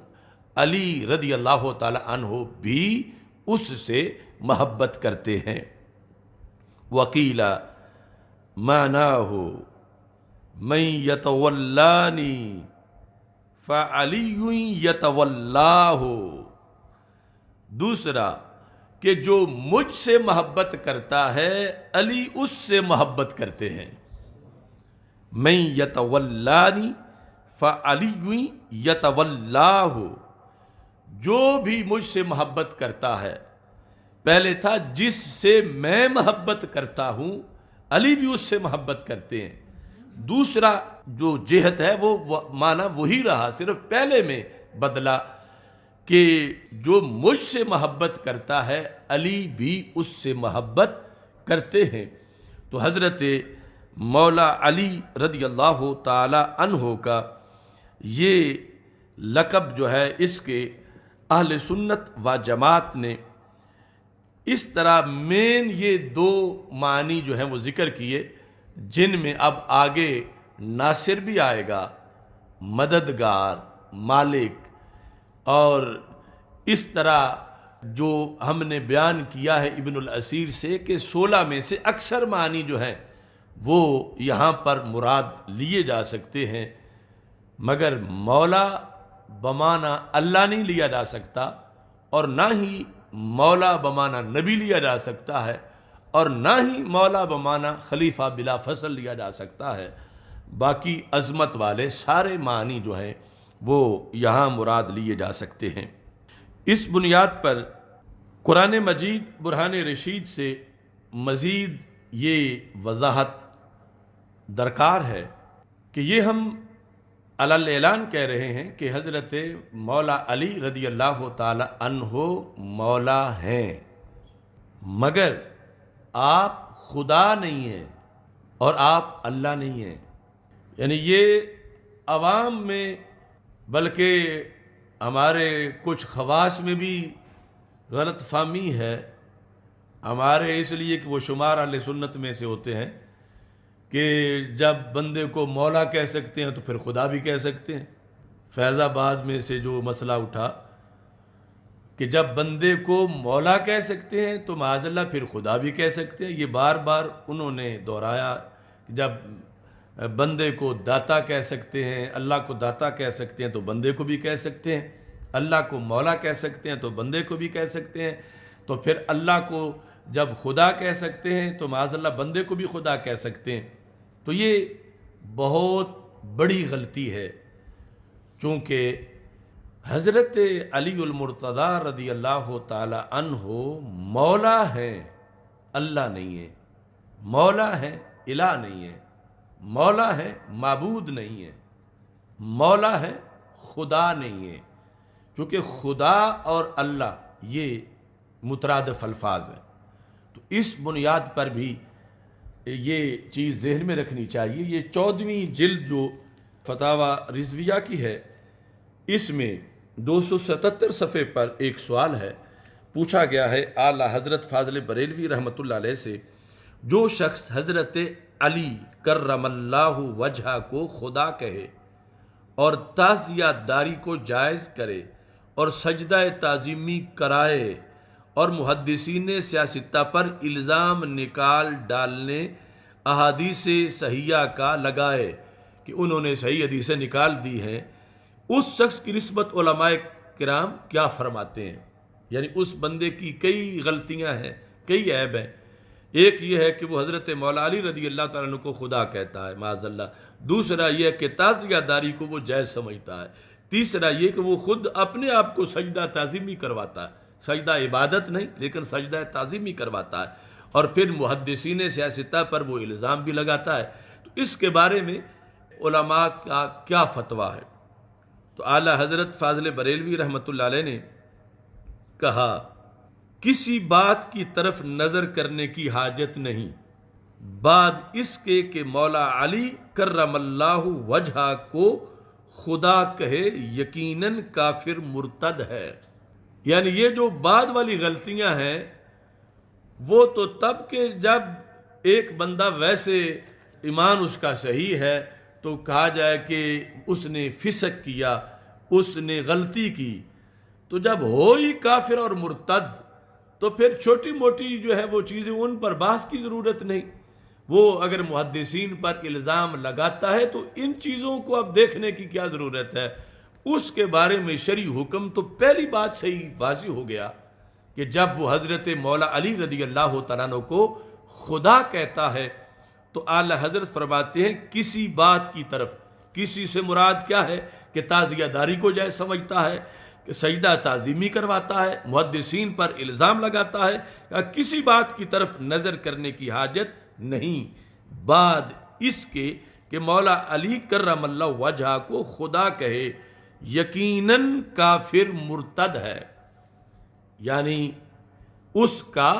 علی رضی اللہ تعالی عنہ بھی اس سے محبت کرتے ہیں۔ وقیل معناہ من یتولانی فعلی یتولاہ، دوسرا کہ جو مجھ سے محبت کرتا ہے علی اس سے محبت کرتے ہیں. من یتولانی فعلی یتولاہ، جو بھی مجھ سے محبت کرتا ہے، پہلے تھا جس سے میں محبت کرتا ہوں علی بھی اس سے محبت کرتے ہیں. دوسرا جو جہت ہے وہ معنی وہی رہا، صرف پہلے میں بدلا کہ جو مجھ سے محبت کرتا ہے علی بھی اس سے محبت کرتے ہیں. تو حضرت مولا علی رضی اللہ تعالی عنہ کا یہ لقب جو ہے، اس کے اہل سنت و جماعت نے اس طرح مین یہ دو معنی جو ہیں وہ ذکر کیے، جن میں اب آگے ناصر بھی آئے گا، مددگار، مالک، اور اس طرح جو ہم نے بیان کیا ہے ابن الاسیر سے کہ 16 میں سے اکثر معنی جو ہیں وہ یہاں پر مراد لیے جا سکتے ہیں، مگر مولا بمعنی اللہ نہیں لیا جا سکتا، اور نہ ہی مولا بمعنی نبی لیا جا سکتا ہے، اور نہ ہی مولا بمعنی خلیفہ بلا فصل لیا جا سکتا ہے. باقی عظمت والے سارے معنی جو ہیں وہ یہاں مراد لیے جا سکتے ہیں. اس بنیاد پر قرآن مجید برہان رشید سے مزید یہ وضاحت درکار ہے کہ یہ ہم علی اعلان کہہ رہے ہیں کہ حضرت مولا علی رضی اللہ تعالی عنہ مولا ہیں، مگر آپ خدا نہیں ہیں اور آپ اللہ نہیں ہیں. یعنی یہ عوام میں، بلکہ ہمارے کچھ خواص میں بھی غلط فہمی ہے. ہمارے اس لیے کہ وہ شمار اہل سنت میں سے ہوتے ہیں کہ جب بندے کو مولا کہہ سکتے ہیں تو پھر خدا بھی کہہ سکتے ہیں. فیض آباد میں سے جو مسئلہ اٹھا کہ جب بندے کو مولا کہہ سکتے ہیں تو معاذ اللہ پھر خدا بھی کہہ سکتے ہیں. یہ بار بار انہوں نے دہرایا کہ جب بندے کو داتا کہہ سکتے ہیں، اللہ کو داتا کہہ سکتے ہیں تو بندے کو بھی کہہ سکتے ہیں، اللہ کو مولا کہہ سکتے ہیں تو بندے کو بھی کہہ سکتے ہیں، تو پھر اللہ کو جب خدا کہہ سکتے ہیں تو معاذ اللہ بندے کو بھی خدا کہہ سکتے ہیں. تو یہ بہت بڑی غلطی ہے، چونکہ حضرت علی المرتضی رضی اللہ تعالی عنہ مولا ہیں، اللہ نہیں ہے. مولا ہے، الہ نہیں ہے. مولا ہے، معبود نہیں ہے. مولا ہے، خدا نہیں ہے. چونکہ خدا اور اللہ یہ مترادف الفاظ ہیں، تو اس بنیاد پر بھی یہ چیز ذہن میں رکھنی چاہیے. یہ 14ویں جلد جو فتاوی رضویہ کی ہے، اس میں 277 صفحے پر ایک سوال ہے. پوچھا گیا ہے اعلیٰ حضرت فاضل بریلوی رحمۃ اللہ علیہ سے، جو شخص حضرت علی کرم اللہ وجہ کو خدا کہے اور تعزیہ داری کو جائز کرے اور سجدہ تعظیمی کرائے اور محدثین سیاستہ پر الزام نکال ڈالنے احادیث صحیحہ کا لگائے کہ انہوں نے صحیح حدیثیں نکال دی ہیں، اس شخص کی نسبت علماء کرام کیا فرماتے ہیں؟ یعنی اس بندے کی کئی غلطیاں ہیں، کئی عیب ہیں. ایک یہ ہے کہ وہ حضرت مولا علی رضی اللہ تعالیٰ عنہ کو خدا کہتا ہے معاذ اللہ. دوسرا یہ ہے کہ تعزیہ داری کو وہ جائز سمجھتا ہے. تیسرا یہ کہ وہ خود اپنے آپ کو سجدہ تعظیمی کرواتا ہے، سجدہ عبادت نہیں لیکن سجدہ تعظیمی کرواتا ہے، اور پھر محدثین سیاستہ پر وہ الزام بھی لگاتا ہے. تو اس کے بارے میں علماء کا کیا فتویٰ ہے؟ تو اعلیٰ حضرت فاضل بریلوی رحمۃ اللہ علیہ نے کہا، کسی بات کی طرف نظر کرنے کی حاجت نہیں بعد اس کے کہ مولا علی کرم اللہ وجہ کو خدا کہے یقیناً کافر مرتد ہے. یعنی یہ جو بعد والی غلطیاں ہیں وہ تو تب کہ جب ایک بندہ ویسے ایمان اس کا صحیح ہے تو کہا جائے کہ اس نے فسق کیا، اس نے غلطی کی. تو جب ہو ہی کافر اور مرتد تو پھر چھوٹی موٹی جو ہے وہ چیزیں ان پر بحث کی ضرورت نہیں. وہ اگر محدثین پر الزام لگاتا ہے تو ان چیزوں کو اب دیکھنے کی کیا ضرورت ہے؟ اس کے بارے میں شرعی حکم تو پہلی بات صحیح واضح ہو گیا کہ جب وہ حضرت مولا علی رضی اللہ تعالیٰ عنہ کو خدا کہتا ہے تو اعلیٰ حضرت فرماتے ہیں کسی بات کی طرف، کسی سے مراد کیا ہے کہ تعزیہ داری کو جائز سمجھتا ہے، کہ سجدہ تعظیمی کرواتا ہے، محدثین پر الزام لگاتا ہے، کہ کسی بات کی طرف نظر کرنے کی حاجت نہیں بعد اس کے کہ مولا علی کرم اللہ وجہہ کو خدا کہے یقیناً کافر مرتد ہے، یعنی اس کا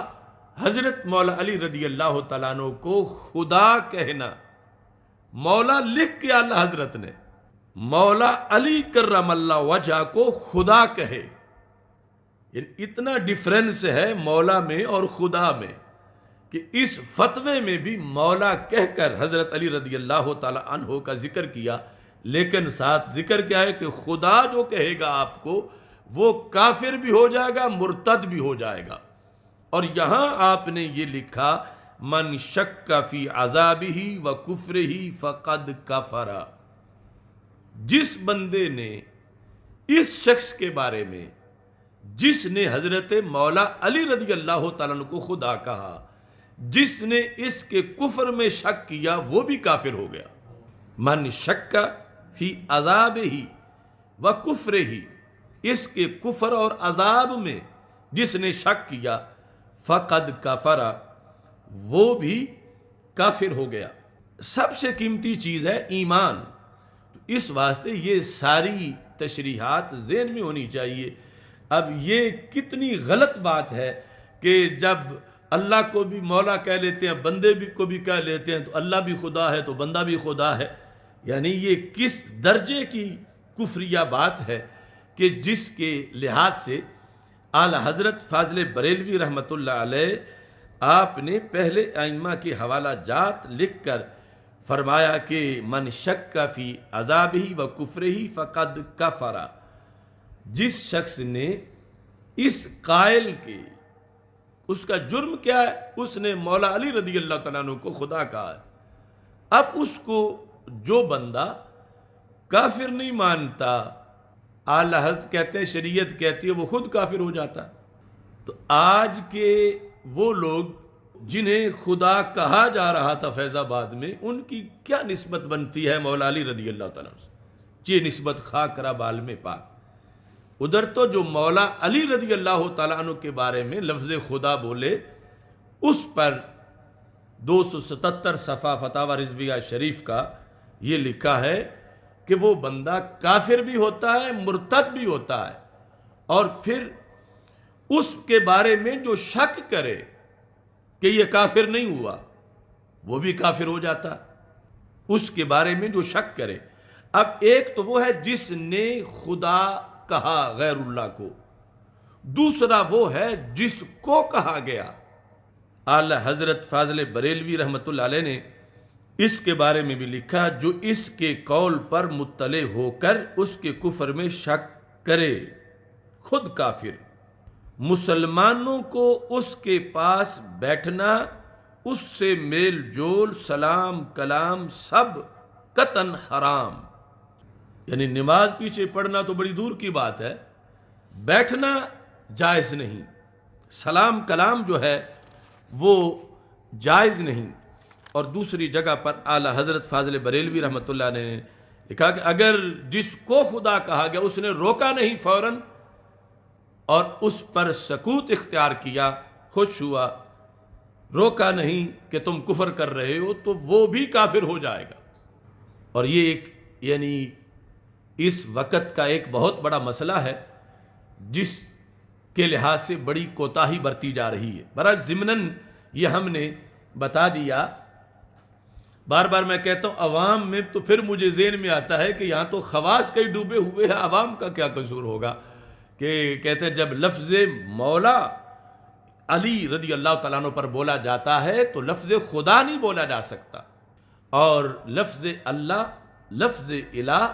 حضرت مولا علی رضی اللہ تعالیٰ عنہ کو خدا کہنا، مولا لکھ کے اعلیٰ حضرت نے مولا علی کرم اللہ وجہہ کو خدا کہے، یعنی اتنا ڈیفرنس ہے مولا میں اور خدا میں کہ اس فتوے میں بھی مولا کہہ کر حضرت علی رضی اللہ تعالی عنہ کا ذکر کیا، لیکن ساتھ ذکر کیا ہے کہ خدا جو کہے گا آپ کو وہ کافر بھی ہو جائے گا، مرتد بھی ہو جائے گا۔ اور یہاں آپ نے یہ لکھا من شک فی عذابہ و کفرہ فقد کفر، جس بندے نے اس شخص کے بارے میں جس نے حضرت مولا علی رضی اللہ تعالیٰ عنہ کو خدا کہا، جس نے اس کے کفر میں شک کیا وہ بھی کافر ہو گیا۔ من شک فی عذابہ و کفرہ، اس کے کفر اور عذاب میں جس نے شک کیا فقد کفر، وہ بھی کافر ہو گیا۔ سب سے قیمتی چیز ہے ایمان، تو اس واسطے یہ ساری تشریحات ذہن میں ہونی چاہیے۔ اب یہ کتنی غلط بات ہے کہ جب اللہ کو بھی مولا کہہ لیتے ہیں، بندے بھی کو بھی کہہ لیتے ہیں، تو اللہ بھی خدا ہے تو بندہ بھی خدا ہے، یعنی یہ کس درجے کی کفریہ بات ہے کہ جس کے لحاظ سے اعلیٰ حضرت فاضل بریلوی رحمۃ اللہ علیہ آپ نے پہلے ائمہ کے حوالہ جات لکھ کر فرمایا کہ من شک فی عذابہ و کفرہ فقد کفر، جس شخص نے اس قائل کے، اس کا جرم کیا ہے، اس نے مولا علی رضی اللہ تعالیٰ عنہ کو خدا کہا ہے، اب اس کو جو بندہ کافر نہیں مانتا، اعلیٰ حضرت کہتے ہیں شریعت کہتی ہے وہ خود کافر ہو جاتا ہے۔ تو آج کے وہ لوگ جنہیں خدا کہا جا رہا تھا فیض آباد میں، ان کی کیا نسبت بنتی ہے مولا علی رضی اللہ تعالیٰ عنہ سے؟ یہ نسبت خاک کرا بالم پاک۔ ادھر تو جو مولا علی رضی اللہ تعالیٰ عنہ کے بارے میں لفظ خدا بولے، اس پر 277 صفحہ فتاوی رضویہ شریف کا یہ لکھا ہے کہ وہ بندہ کافر بھی ہوتا ہے، مرتد بھی ہوتا ہے، اور پھر اس کے بارے میں جو شک کرے کہ یہ کافر نہیں ہوا وہ بھی کافر ہو جاتا ہے، اس کے بارے میں جو شک کرے۔ اب ایک تو وہ ہے جس نے خدا کہا غیر اللہ کو، دوسرا وہ ہے جس کو کہا گیا۔ اعلیٰ حضرت فاضل بریلوی رحمۃ اللہ علیہ نے اس کے بارے میں بھی لکھا جو اس کے قول پر مطلع ہو کر اس کے کفر میں شک کرے خود کافر۔ مسلمانوں کو اس کے پاس بیٹھنا، اس سے میل جول، سلام کلام سب قطعاً حرام، یعنی نماز پیچھے پڑھنا تو بڑی دور کی بات ہے، بیٹھنا جائز نہیں، سلام کلام جو ہے وہ جائز نہیں۔ اور دوسری جگہ پر اعلیٰ حضرت فاضل بریلوی رحمۃ اللہ نے لکھا کہ اگر جس کو خدا کہا گیا اس نے روکا نہیں فوراً اور اس پر سکوت اختیار کیا، خوش ہوا، روکا نہیں کہ تم کفر کر رہے ہو، تو وہ بھی کافر ہو جائے گا۔ اور یہ ایک یعنی اس وقت کا ایک بہت بڑا مسئلہ ہے جس کے لحاظ سے بڑی کوتاہی برتی جا رہی ہے۔ بہرحال ضمناً یہ ہم نے بتا دیا۔ بار بار میں کہتا ہوں عوام میں تو پھر مجھے ذہن میں آتا ہے کہ یہاں تو خواص کئی ڈوبے ہوئے ہیں، عوام کا کیا قصور ہوگا کہ کہتے ہیں جب لفظ مولا علی رضی اللہ تعالیٰ عنہ پر بولا جاتا ہے تو لفظ خدا نہیں بولا جا سکتا، اور لفظ اللہ، لفظ الہ،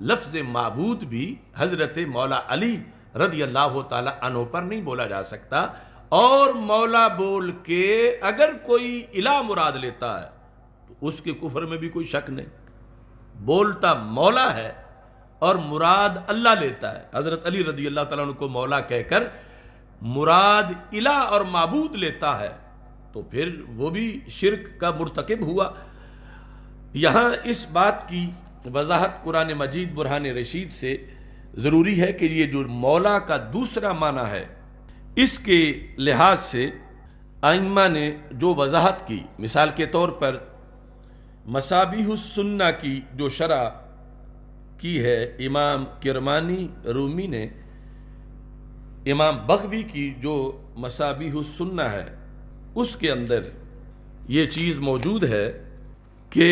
لفظ معبود بھی حضرت مولا علی رضی اللہ تعالیٰ عنہ پر نہیں بولا جا سکتا۔ اور مولا بول کے اگر کوئی الہ مراد لیتا ہے تو اس کے کفر میں بھی کوئی شک نہیں، بولتا مولا ہے اور مراد اللہ لیتا ہے۔ حضرت علی رضی اللہ تعالیٰ عنہ کو مولا کہہ کر مراد الہ اور معبود لیتا ہے تو پھر وہ بھی شرک کا مرتکب ہوا۔ یہاں اس بات کی وضاحت قرآن مجید برہان رشید سے ضروری ہے کہ یہ جو مولا کا دوسرا معنی ہے، اس کے لحاظ سے ائمہ نے جو وضاحت کی، مثال کے طور پر مصابیح السنہ کی جو شرح کی ہے امام کرمانی رومی نے، امام بغوی کی جو مصابیح السنہ ہے اس کے اندر یہ چیز موجود ہے کہ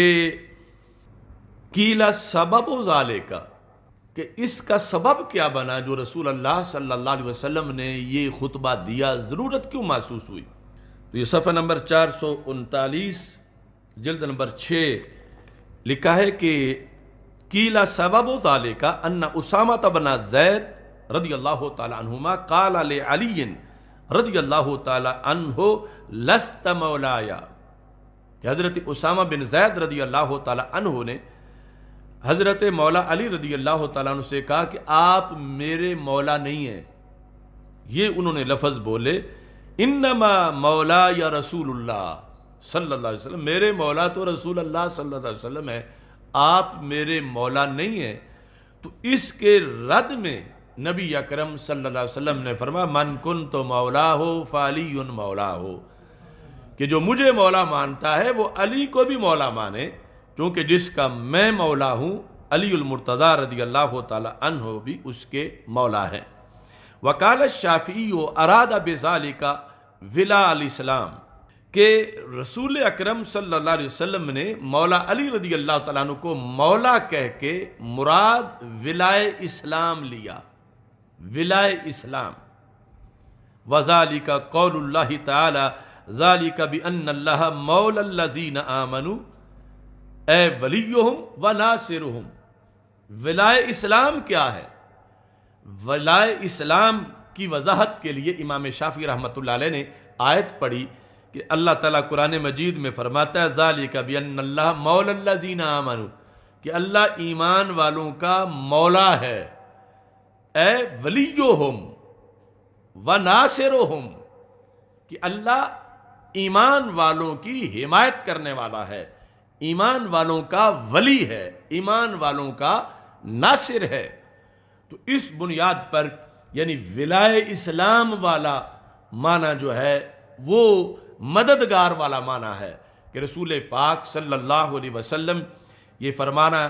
قیل سبب ذالک، کہ اس کا سبب کیا بنا جو رسول اللہ صلی اللہ علیہ وسلم نے یہ خطبہ دیا، ضرورت کیوں محسوس ہوئی؟ تو یہ صفحہ نمبر 439 جلد نمبر 6 لکھا ہے کہ قیل سبب ذالک ان اسامہ بن زید رضی اللہ تعالی عنہما قال لعلی رضی اللہ تعالی عنہ لست مولایا، کہ حضرت اسامہ بن زید رضی اللہ تعالی عنہ نے حضرت مولا علی رضی اللہ تعالیٰ عنہ سے کہا کہ آپ میرے مولا نہیں ہیں۔ یہ انہوں نے لفظ بولے، انما مولا یا رسول اللہ صلی اللہ علیہ وسلم، میرے مولا تو رسول اللہ صلی اللہ علیہ وسلم ہے، آپ میرے مولا نہیں ہیں۔ تو اس کے رد میں نبی اکرم صلی اللہ علیہ وسلم نے فرمایا من کنت مولا ہو فعلی مولا ہو، کہ جو مجھے مولا مانتا ہے وہ علی کو بھی مولا مانے، کیونکہ جس کا میں مولا ہوں علی المرتضیٰ رضی اللہ تعالی عنہ بھی اس کے مولا ہیں۔ وقال الشافعی اراد بذالک ولا الاسلام، کہ رسول اکرم صلی اللہ علیہ وسلم نے مولا علی رضی اللہ تعالیٰ عنہ کو مولا کہہ کے مراد ولائے اسلام لیا، ولائے اسلام۔ وذالک قول اللہ تعالی ذالک بان اللہ مولا الذین آمنوا اے ولیہم و ناصرہم۔ ولائے اسلام کیا ہے؟ ولائے اسلام کی وضاحت کے لیے امام شافعی رحمۃ اللہ علیہ نے آیت پڑھی کہ اللہ تعالیٰ قرآن مجید میں فرماتا ہے ذالک بان اللہ مولا الذین آمنوا، کہ اللہ ایمان والوں کا مولا ہے، اے ولیہم و ناصرہم، کہ اللہ ایمان والوں کی حمایت کرنے والا ہے، ایمان والوں کا ولی ہے، ایمان والوں کا ناصر ہے۔ تو اس بنیاد پر یعنی ولائے اسلام والا معنی جو ہے وہ مددگار والا معنی ہے، کہ رسول پاک صلی اللہ علیہ وسلم یہ فرمانا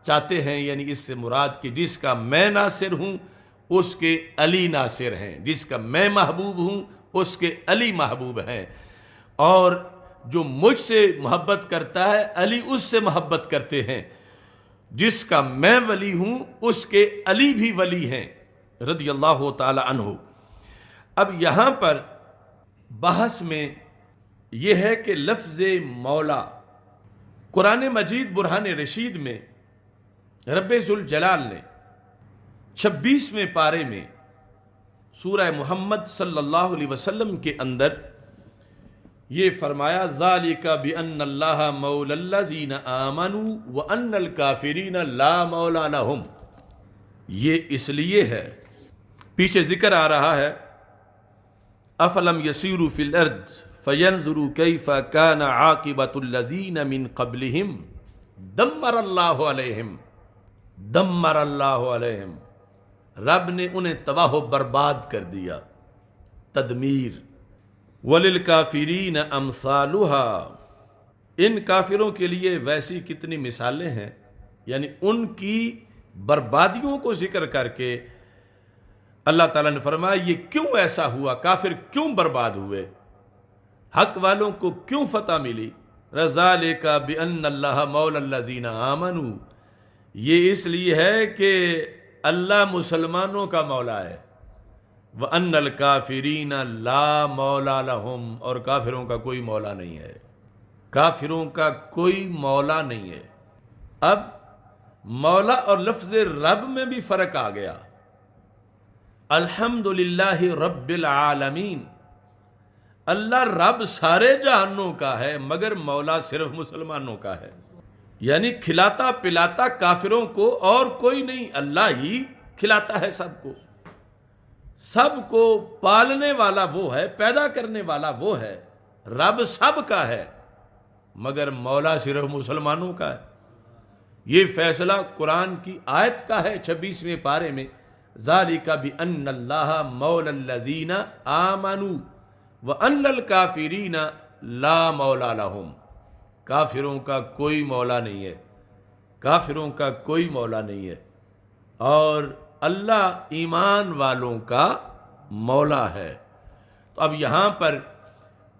چاہتے ہیں، یعنی اس سے مراد کہ جس کا میں ناصر ہوں اس کے علی ناصر ہیں، جس کا میں محبوب ہوں اس کے علی محبوب ہیں، اور جو مجھ سے محبت کرتا ہے علی اس سے محبت کرتے ہیں، جس کا میں ولی ہوں اس کے علی بھی ولی ہیں رضی اللہ تعالی عنہ۔ اب یہاں پر بحث میں یہ ہے کہ لفظ مولا قرآن مجید برہان رشید میں رب ذوالجلال نے 26ویں پارے میں سورہ محمد صلی اللہ علیہ وسلم کے اندر یہ فرمایا ذالک بان اللہ مولا الذین آمنوا وان الکافرین لا مولا لہم۔ یہ اس لیے ہے، پیچھے ذکر آ رہا ہے افلم یسیروا فی الارض فینظروا کیف کان عاقبۃ الذین من قبلہم دمر اللہ علیہم، دمر اللہ علیہم، رب نے انہیں تباہ و برباد کر دیا، تدمیر۔ وَلِلْكَافِرِينَ أَمْثَالُهَا، ان کافروں کے لیے ویسی کتنی مثالیں ہیں، یعنی ان کی بربادیوں کو ذکر کر کے اللہ تعالیٰ نے فرمایا یہ کیوں ایسا ہوا، کافر کیوں برباد ہوئے، حق والوں کو کیوں فتح ملی۔ ذَلِكَ بِأَنَّ اللَّهَ مَوْلَى الَّذِينَ آمَنُوا، یہ اس لیے ہے کہ اللہ مسلمانوں کا مولا ہے، وَأَنَّ الْكَافِرِينَ لَا مَوْلَى لَهُمْ، اور کافروں کا کوئی مولا نہیں ہے، کافروں کا کوئی مولا نہیں ہے۔ اب مولا اور لفظ رب میں بھی فرق آ گیا۔ الحمدللہ رب العالمین، اللہ رب سارے جہانوں کا ہے مگر مولا صرف مسلمانوں کا ہے، یعنی کھلاتا پلاتا کافروں کو اور کوئی نہیں، اللہ ہی کھلاتا ہے سب کو، سب کو پالنے والا وہ ہے، پیدا کرنے والا وہ ہے، رب سب کا ہے مگر مولا صرف مسلمانوں کا ہے۔ یہ فیصلہ قرآن کی آیت کا ہے 26ویں پارے میں، ذالک بأن اللہ مولا الذین آمنوا وأن الکافرین لا مولا لہم۔ کافروں کا کوئی مولا نہیں ہے، کافروں کا کوئی مولا نہیں ہے، اور اللہ ایمان والوں کا مولا ہے۔ تو اب یہاں پر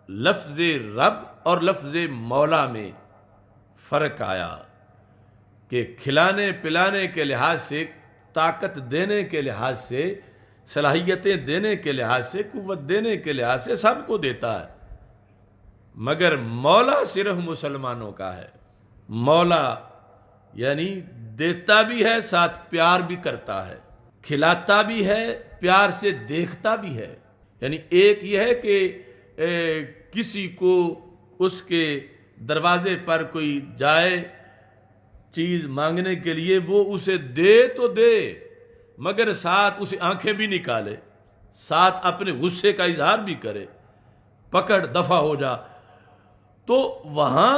لفظ رب اور لفظ مولا میں فرق آیا کہ کھلانے پلانے کے لحاظ سے، طاقت دینے کے لحاظ سے، صلاحیتیں دینے کے لحاظ سے، قوت دینے کے لحاظ سے سب کو دیتا ہے، مگر مولا صرف مسلمانوں کا ہے۔ مولا یعنی دیتا بھی ہے، ساتھ پیار بھی کرتا ہے، کھلاتا بھی ہے، پیار سے دیکھتا بھی ہے۔ یعنی ایک یہ ہے کہ کسی کو اس کے دروازے پر کوئی جائے چیز مانگنے کے لیے، وہ اسے دے تو دے مگر ساتھ اسے آنکھیں بھی نکالے، ساتھ اپنے غصے کا اظہار بھی کرے، پکڑ دفع ہو جا، تو وہاں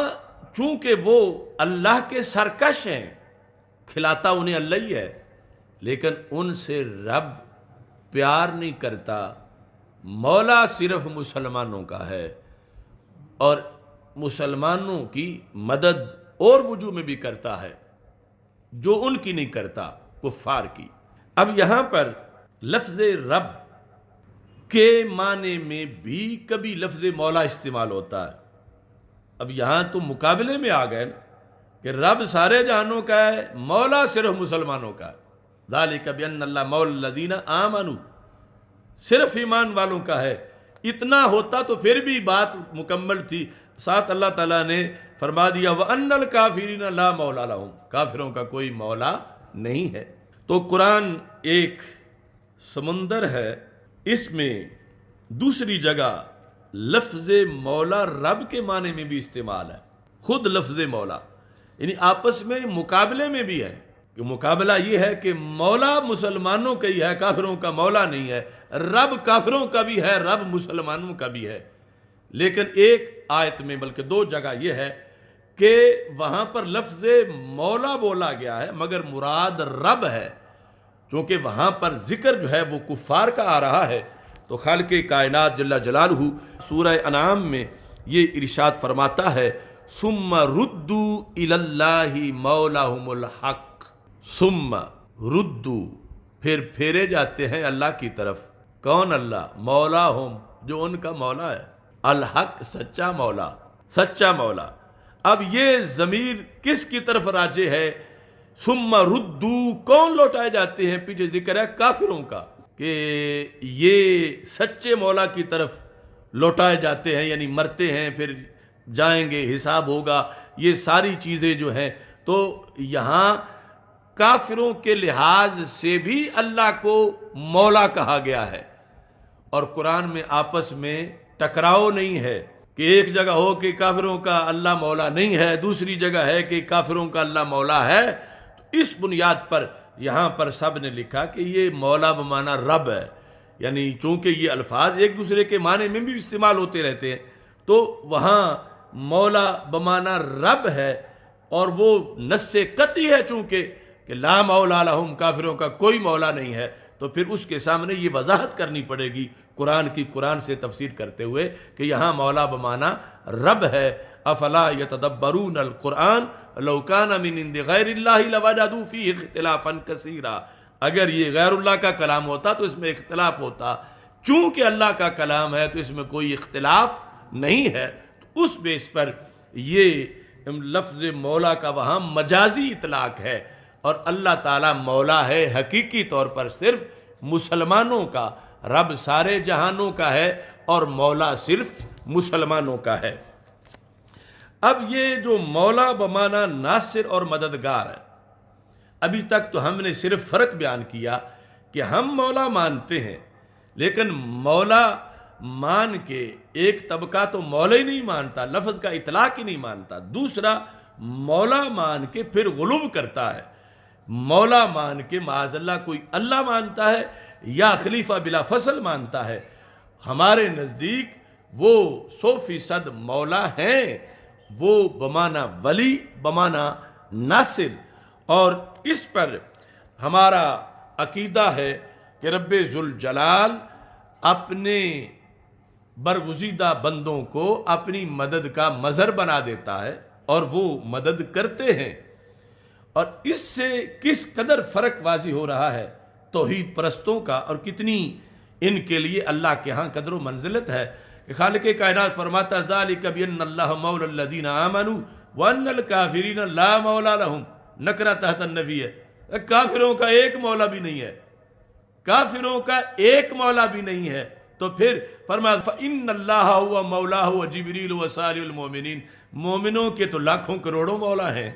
چونکہ وہ اللہ کے سرکش ہیں، کھلاتا انہیں اللہ ہی ہے، لیکن ان سے رب پیار نہیں کرتا۔ مولا صرف مسلمانوں کا ہے، اور مسلمانوں کی مدد اور وجوہ میں بھی کرتا ہے جو ان کی نہیں کرتا، کفار کی۔ اب یہاں پر لفظ رب کے معنی میں بھی کبھی لفظ مولا استعمال ہوتا ہے۔ اب یہاں تو مقابلے میں آ گئے نا کہ رب سارے جہانوں کا ہے، مولا صرف مسلمانوں کا ہے۔ ذالک بأن اللہ مولا الذین آمنوا، صرف ایمان والوں کا ہے۔ اتنا ہوتا تو پھر بھی بات مکمل تھی، ساتھ اللہ تعالیٰ نے فرما دیا وَأَنَّ الْكَافِرِينَ لَا مَوْلَى لَهُمْ، کافروں کا کوئی مولا نہیں ہے۔ تو قرآن ایک سمندر ہے، اس میں دوسری جگہ لفظ مولا رب کے معنی میں بھی استعمال ہے، خود لفظ مولا، یعنی آپس میں مقابلے میں بھی ہے کہ مقابلہ یہ ہے کہ مولا مسلمانوں کا ہی ہے، کافروں کا مولا نہیں ہے، رب کافروں کا بھی ہے، رب مسلمانوں کا بھی ہے۔ لیکن ایک آیت میں بلکہ دو جگہ یہ ہے کہ وہاں پر لفظ مولا بولا گیا ہے مگر مراد رب ہے، چونکہ وہاں پر ذکر جو ہے وہ کفار کا آ رہا ہے۔ تو خالق کائنات جل جلالہ سورہ انعام میں یہ ارشاد فرماتا ہے ثم ردوا الی اللہ مولاہم الحق، ثم ردوا، پھر پھیرے جاتے ہیں اللہ کی طرف۔ کون اللہ؟ مولاہم، جو ان کا مولا ہے، الحق، سچا مولا، سچا مولا۔ اب یہ ضمیر کس کی طرف راجع ہے؟ ثم ردوا، کون لوٹائے جاتے ہیں؟ پیچھے ذکر ہے کافروں کا کہ یہ سچے مولا کی طرف لوٹائے جاتے ہیں، یعنی مرتے ہیں پھر جائیں گے، حساب ہوگا، یہ ساری چیزیں جو ہیں۔ تو یہاں کافروں کے لحاظ سے بھی اللہ کو مولا کہا گیا ہے، اور قرآن میں آپس میں ٹکراؤ نہیں ہے کہ ایک جگہ ہو کہ کافروں کا اللہ مولا نہیں ہے، دوسری جگہ ہے کہ کافروں کا اللہ مولا ہے۔ تو اس بنیاد پر یہاں پر سب نے لکھا کہ یہ مولا بمعنی رب ہے، یعنی چونکہ یہ الفاظ ایک دوسرے کے معنی میں بھی استعمال ہوتے رہتے ہیں، تو وہاں مولا بمعنی رب ہے، اور وہ نص قطعی ہے چونکہ کہ لا مولا لہم، کافروں کا کوئی مولا نہیں ہے، تو پھر اس کے سامنے یہ وضاحت کرنی پڑے گی قرآن کی، قرآن سے تفسیر کرتے ہوئے کہ یہاں مولا بمعنی رب ہے۔ افلا یتدبرون القرآن لو کان من عند غیر اللہ لوجدوا فیہ اختلافا کثیرا، اگر یہ غیر اللہ کا کلام ہوتا تو اس میں اختلاف ہوتا، چونکہ اللہ کا کلام ہے تو اس میں کوئی اختلاف نہیں ہے۔ تو اس بیس پر یہ لفظ مولا کا وہاں مجازی اطلاق ہے، اور اللہ تعالیٰ مولا ہے حقیقی طور پر صرف مسلمانوں کا، رب سارے جہانوں کا ہے اور مولا صرف مسلمانوں کا ہے۔ اب یہ جو مولا بمعنی ناصر اور مددگار ہے، ابھی تک تو ہم نے صرف فرق بیان کیا کہ ہم مولا مانتے ہیں، لیکن مولا مان کے ایک طبقہ تو مولا ہی نہیں مانتا، لفظ کا اطلاق ہی نہیں مانتا، دوسرا مولا مان کے پھر غلو کرتا ہے، مولا مان کے معاذ اللہ کوئی اللہ مانتا ہے، یا خلیفہ بلا فصل مانتا ہے، ہمارے نزدیک وہ 100% مولا ہیں، وہ بمانا ولی، بمانا ناصر۔ اور اس پر ہمارا عقیدہ ہے کہ رب ذوالجلال اپنے برگزیدہ بندوں کو اپنی مدد کا مظہر بنا دیتا ہے اور وہ مدد کرتے ہیں۔ اور اس سے کس قدر فرق واضح ہو رہا ہے توحید پرستوں کا، اور کتنی ان کے لیے اللہ کے ہاں قدر و منزلت ہے کہ خالق کائنات فرماتا ذالک بان اللہ مولا الذین آمنوا وان الکافرین لا مولا لہم، نکرہ تحت النبی ہے، کافروں کا ایک مولا بھی نہیں ہے، کافروں کا ایک مولا بھی نہیں ہے۔ تو پھر فرمایا فَإِنَّ اللَّهَ هُوَ مَوْلَاهُ وَجِبْرِيلُ وَصَالِحُ الْمُؤْمِنِينَ، مومنوں کے تو لاکھوں کروڑوں مولا ہیں۔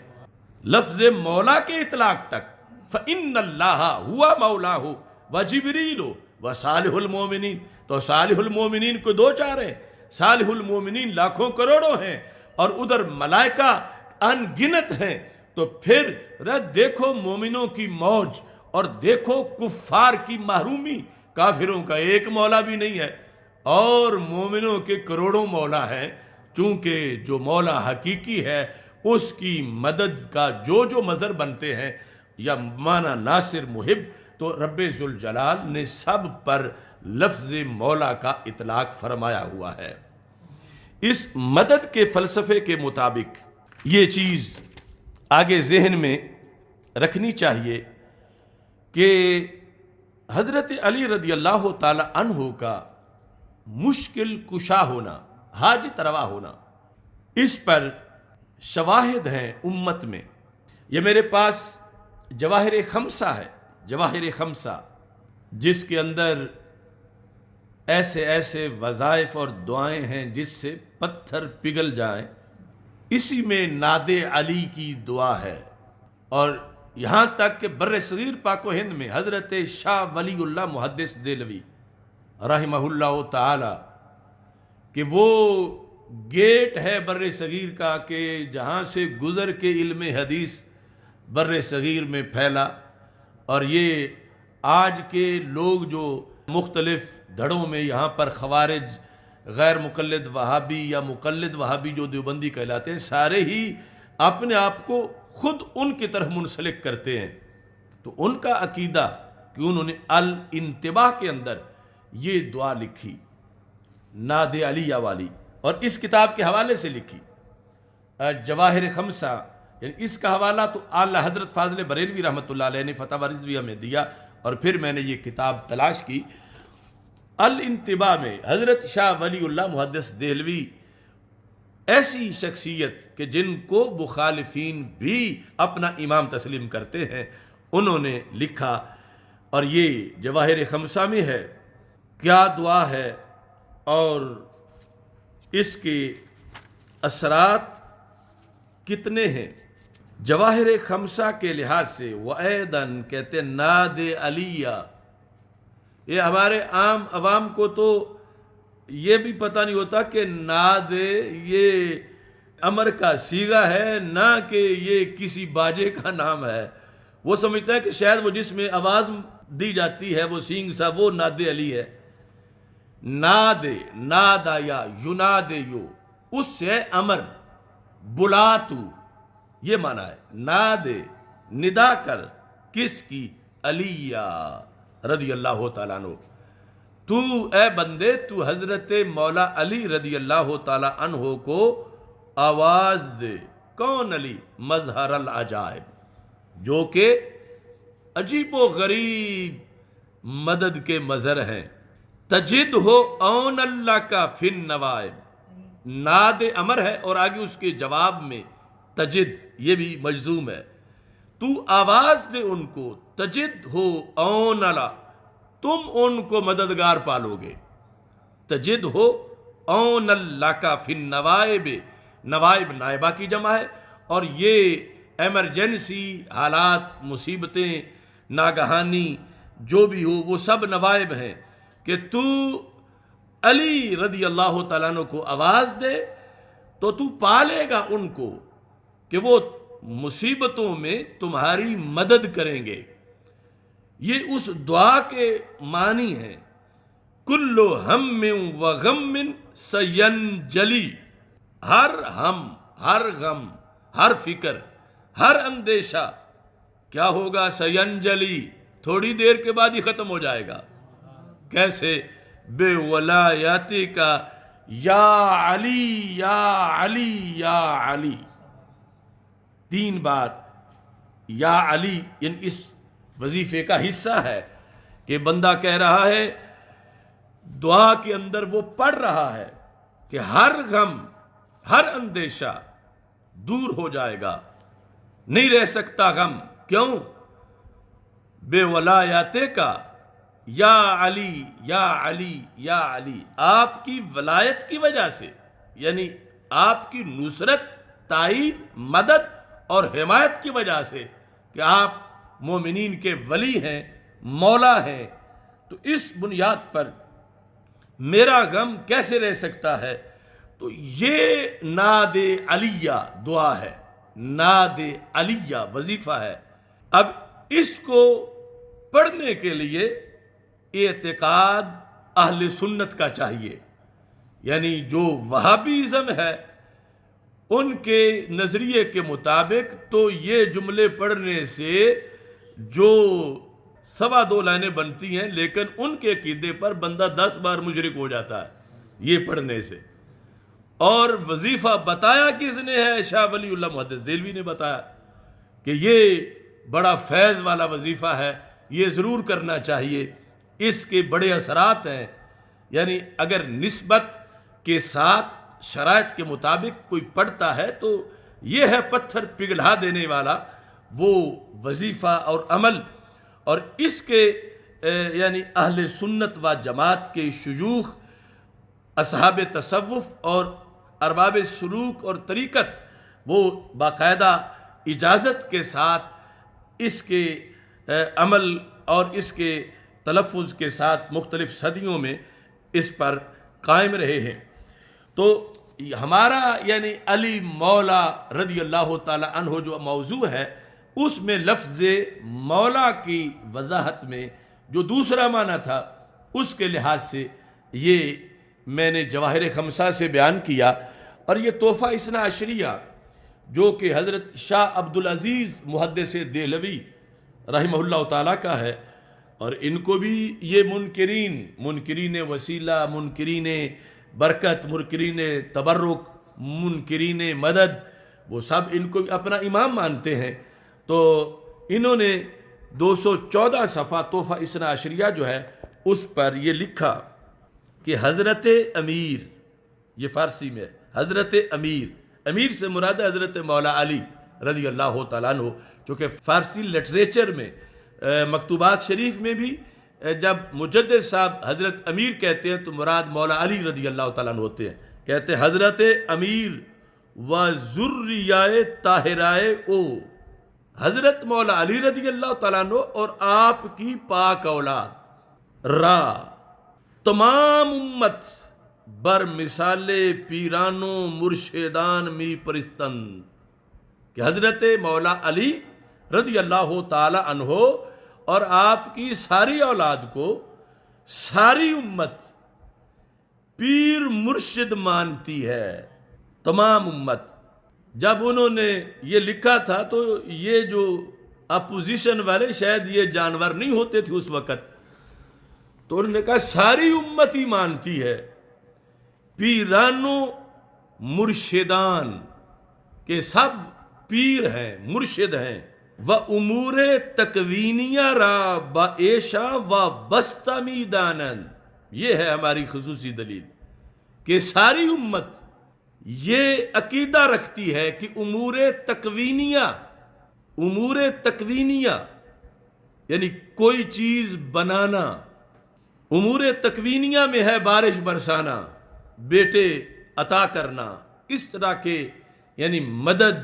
لفظ مولا کے اطلاق تک فَإِنَّ اللَّهَ هُوَ مَوْلَاهُ وَجِبْرِيلُ وَصَالِحُ الْمُؤْمِنِينَ، تو صالح المومنین کو دو چار ہیں، صالح المومنین لاکھوں کروڑوں ہیں، اور ادھر ملائکہ ان گنت ہیں۔ تو پھر دیکھو مومنوں کی موج اور دیکھو کفار کی محرومی، کافروں کا ایک مولا بھی نہیں ہے اور مومنوں کے کروڑوں مولا ہیں، چونکہ جو مولا حقیقی ہے اس کی مدد کا جو مظہر بنتے ہیں یا مانا ناصر محب، تو رب ذوالجلال نے سب پر لفظ مولا کا اطلاق فرمایا ہوا ہے۔ اس مدد کے فلسفے کے مطابق یہ چیز آگے ذہن میں رکھنی چاہیے کہ حضرت علی رضی اللہ تعالی عنہ کا مشکل کشا ہونا، حاجت روا ہونا، اس پر شواہد ہیں امت میں۔ یہ میرے پاس جواہر خمسہ ہے، جواہر خمسہ، جس کے اندر ایسے ایسے وظائف اور دعائیں ہیں جس سے پتھر پگھل جائیں۔ اسی میں ناد علی کی دعا ہے، اور یہاں تک کہ بر صغیر پاک و ہند میں حضرت شاہ ولی اللہ محدث دہلوی رحمہ اللہ تعالی کہ وہ گیٹ ہے بر صغیر کا کہ جہاں سے گزر کے علم حدیث بر صغیر میں پھیلا، اور یہ آج کے لوگ جو مختلف دھڑوں میں یہاں پر خوارج، غیر مقلد وہابی یا مقلد وہابی جو دیوبندی کہلاتے ہیں، سارے ہی اپنے آپ کو خود ان کی طرف منسلک کرتے ہیں۔ تو ان کا عقیدہ کہ انہوں نے الانتباہ کے اندر یہ دعا لکھی ناد علیہ والی، اور اس کتاب کے حوالے سے لکھی جواہر خمسہ، یعنی اس کا حوالہ تو اعلیٰ حضرت فاضل بریلوی رحمۃ اللہ علیہ نے فتح رضویہ میں دیا، اور پھر میں نے یہ کتاب تلاش کی۔ الانتباہ میں حضرت شاہ ولی اللہ محدث دہلوی ایسی شخصیت کہ جن کو مخالفین بھی اپنا امام تسلیم کرتے ہیں، انہوں نے لکھا، اور یہ جواہر خمسہ میں ہے۔ کیا دعا ہے اور اس کے اثرات کتنے ہیں؟ جواہر خمسہ کے لحاظ سے وَأَيْضًا کہتے ہیں ناد علیہ، یہ ہمارے عام عوام کو تو یہ بھی پتہ نہیں ہوتا کہ ناد یہ امر کا صیغہ ہے، نہ کہ یہ کسی باجے کا نام ہے۔ وہ سمجھتا ہے کہ شاید وہ جس میں آواز دی جاتی ہے وہ سینگ سا، وہ ناد علی ہے۔ ناد، نادا یا یناد یو، اس سے امر، بلا تو، یہ معنی ہے ناد، ندا کر، کس کی؟ علیہ رضی اللہ تعالیٰ عنہ، تو اے بندے تو حضرت مولا علی رضی اللہ تعالیٰ عنہ کو آواز دے۔ کون علی؟ مظہر العجائب، جو کہ عجیب و غریب مدد کے مظہر ہیں۔ تجد ہو اون اللہ کا فی النوائب، ناد امر ہے اور آگے اس کے جواب میں تجد، یہ بھی مجزوم ہے۔ تو آواز دے ان کو، تجد ہو اون اللہ، تم ان کو مددگار پالو گے۔ تجد ہو اون اللہ کا فی النوائب، نوائب نائبہ کی جمع ہے، اور یہ ایمرجنسی حالات، مصیبتیں، ناگہانی جو بھی ہو وہ سب نوائب ہیں، کہ تو علی رضی اللہ تعالیٰ عنہ کو آواز دے تو تو پالے گا ان کو کہ وہ مصیبتوں میں تمہاری مدد کریں گے۔ یہ اس دعا کے معنی ہے، کل ہم و غم سینجلی، ہر ہم، ہر غم، ہر فکر، ہر اندیشہ کیا ہوگا؟ سینجلی، تھوڑی دیر کے بعد ہی ختم ہو جائے گا۔ کیسے؟ بے ولایاتی کا یا علی یا علی یا علی، 3 بار یا علی، یعنی اس وظیفے کا حصہ ہے کہ بندہ کہہ رہا ہے، دعا کے اندر وہ پڑھ رہا ہے کہ ہر غم، ہر اندیشہ دور ہو جائے گا، نہیں رہ سکتا غم۔ کیوں؟ بے ولایاتے کا یا علی یا علی یا علی، آپ کی ولایت کی وجہ سے، یعنی آپ کی نصرت، تائید، مدد اور حمایت کی وجہ سے کہ آپ مومنین کے ولی ہیں، مولا ہیں، تو اس بنیاد پر میرا غم کیسے رہ سکتا ہے؟ تو یہ ناد علیہ دعا ہے، ناد علیہ وظیفہ ہے۔ اب اس کو پڑھنے کے لیے اعتقاد اہل سنت کا چاہیے، یعنی جو وہابیزم ہے ان کے نظریے کے مطابق تو یہ جملے پڑھنے سے جو 2.25 لائنیں بنتی ہیں، لیکن ان کے عقیدے پر بندہ 10 بار مشرک ہو جاتا ہے یہ پڑھنے سے۔ اور وظیفہ بتایا کس نے ہے؟ شاہ ولی اللہ محدث دہلوی نے بتایا کہ یہ بڑا فیض والا وظیفہ ہے، یہ ضرور کرنا چاہیے، اس کے بڑے اثرات ہیں۔ یعنی اگر نسبت کے ساتھ شرائط کے مطابق کوئی پڑھتا ہے تو یہ ہے پتھر پگھلا دینے والا وہ وظیفہ اور عمل۔ اور اس کے یعنی اہل سنت و جماعت کے شیوخ، اصحاب تصوف اور ارباب سلوک اور طریقت، وہ باقاعدہ اجازت کے ساتھ اس کے عمل اور اس کے تلفظ کے ساتھ مختلف صدیوں میں اس پر قائم رہے ہیں۔ تو ہمارا یعنی علی مولا رضی اللہ تعالی عنہ جو موضوع ہے، اس میں لفظ مولا کی وضاحت میں جو دوسرا معنی تھا، اس کے لحاظ سے یہ میں نے جواہر خمسہ سے بیان کیا۔ اور یہ تحفہ اثنا عشریہ جو کہ حضرت شاہ عبدالعزیز محدث دہلوی رحمہ اللہ تعالیٰ کا ہے، اور ان کو بھی یہ منکرین وسیلہ، منکرین برکت، منکرین تبرک، منکرین مدد، وہ سب ان کو اپنا امام مانتے ہیں۔ تو انہوں نے 214 صفحہ تحفہ اثنا عشریہ جو ہے اس پر یہ لکھا کہ حضرت امیر، یہ فارسی میں حضرت امیر سے مراد ہے حضرت مولا علی رضی اللہ تعالیٰ عنہ، چونکہ فارسی لٹریچر میں مکتوبات شریف میں بھی جب مجدد صاحب حضرت امیر کہتے ہیں تو مراد مولا علی رضی اللہ تعالیٰ عنہ ہوتے ہیں۔ کہتے ہیں حضرت امیر و ذریائے طاہرائے او، حضرت مولا علی رضی اللہ تعالیٰ عنہ اور آپ کی پاک اولاد را تمام امت بر مثال پیرانو مرشدان می پرستن، کہ حضرت مولا علی رضی اللہ تعالی عنہ اور آپ کی ساری اولاد کو ساری امت پیر مرشد مانتی ہے، تمام امت۔ جب انہوں نے یہ لکھا تھا تو یہ جو اپوزیشن والے شاید یہ جانور نہیں ہوتے تھے اس وقت، تو انہوں نے کہا ساری امت ہی مانتی ہے، پیرانو مرشدان، کہ سب پیر ہیں، مرشد ہیں، و امور تکوینیہ را با ایشا و بستہ میدانن، یہ ہے ہماری خصوصی دلیل کہ ساری امت یہ عقیدہ رکھتی ہے کہ امور تکوینیہ یعنی کوئی چیز بنانا، امور تکوینیہ میں ہے بارش برسانا، بیٹے عطا کرنا، اس طرح کے یعنی مدد،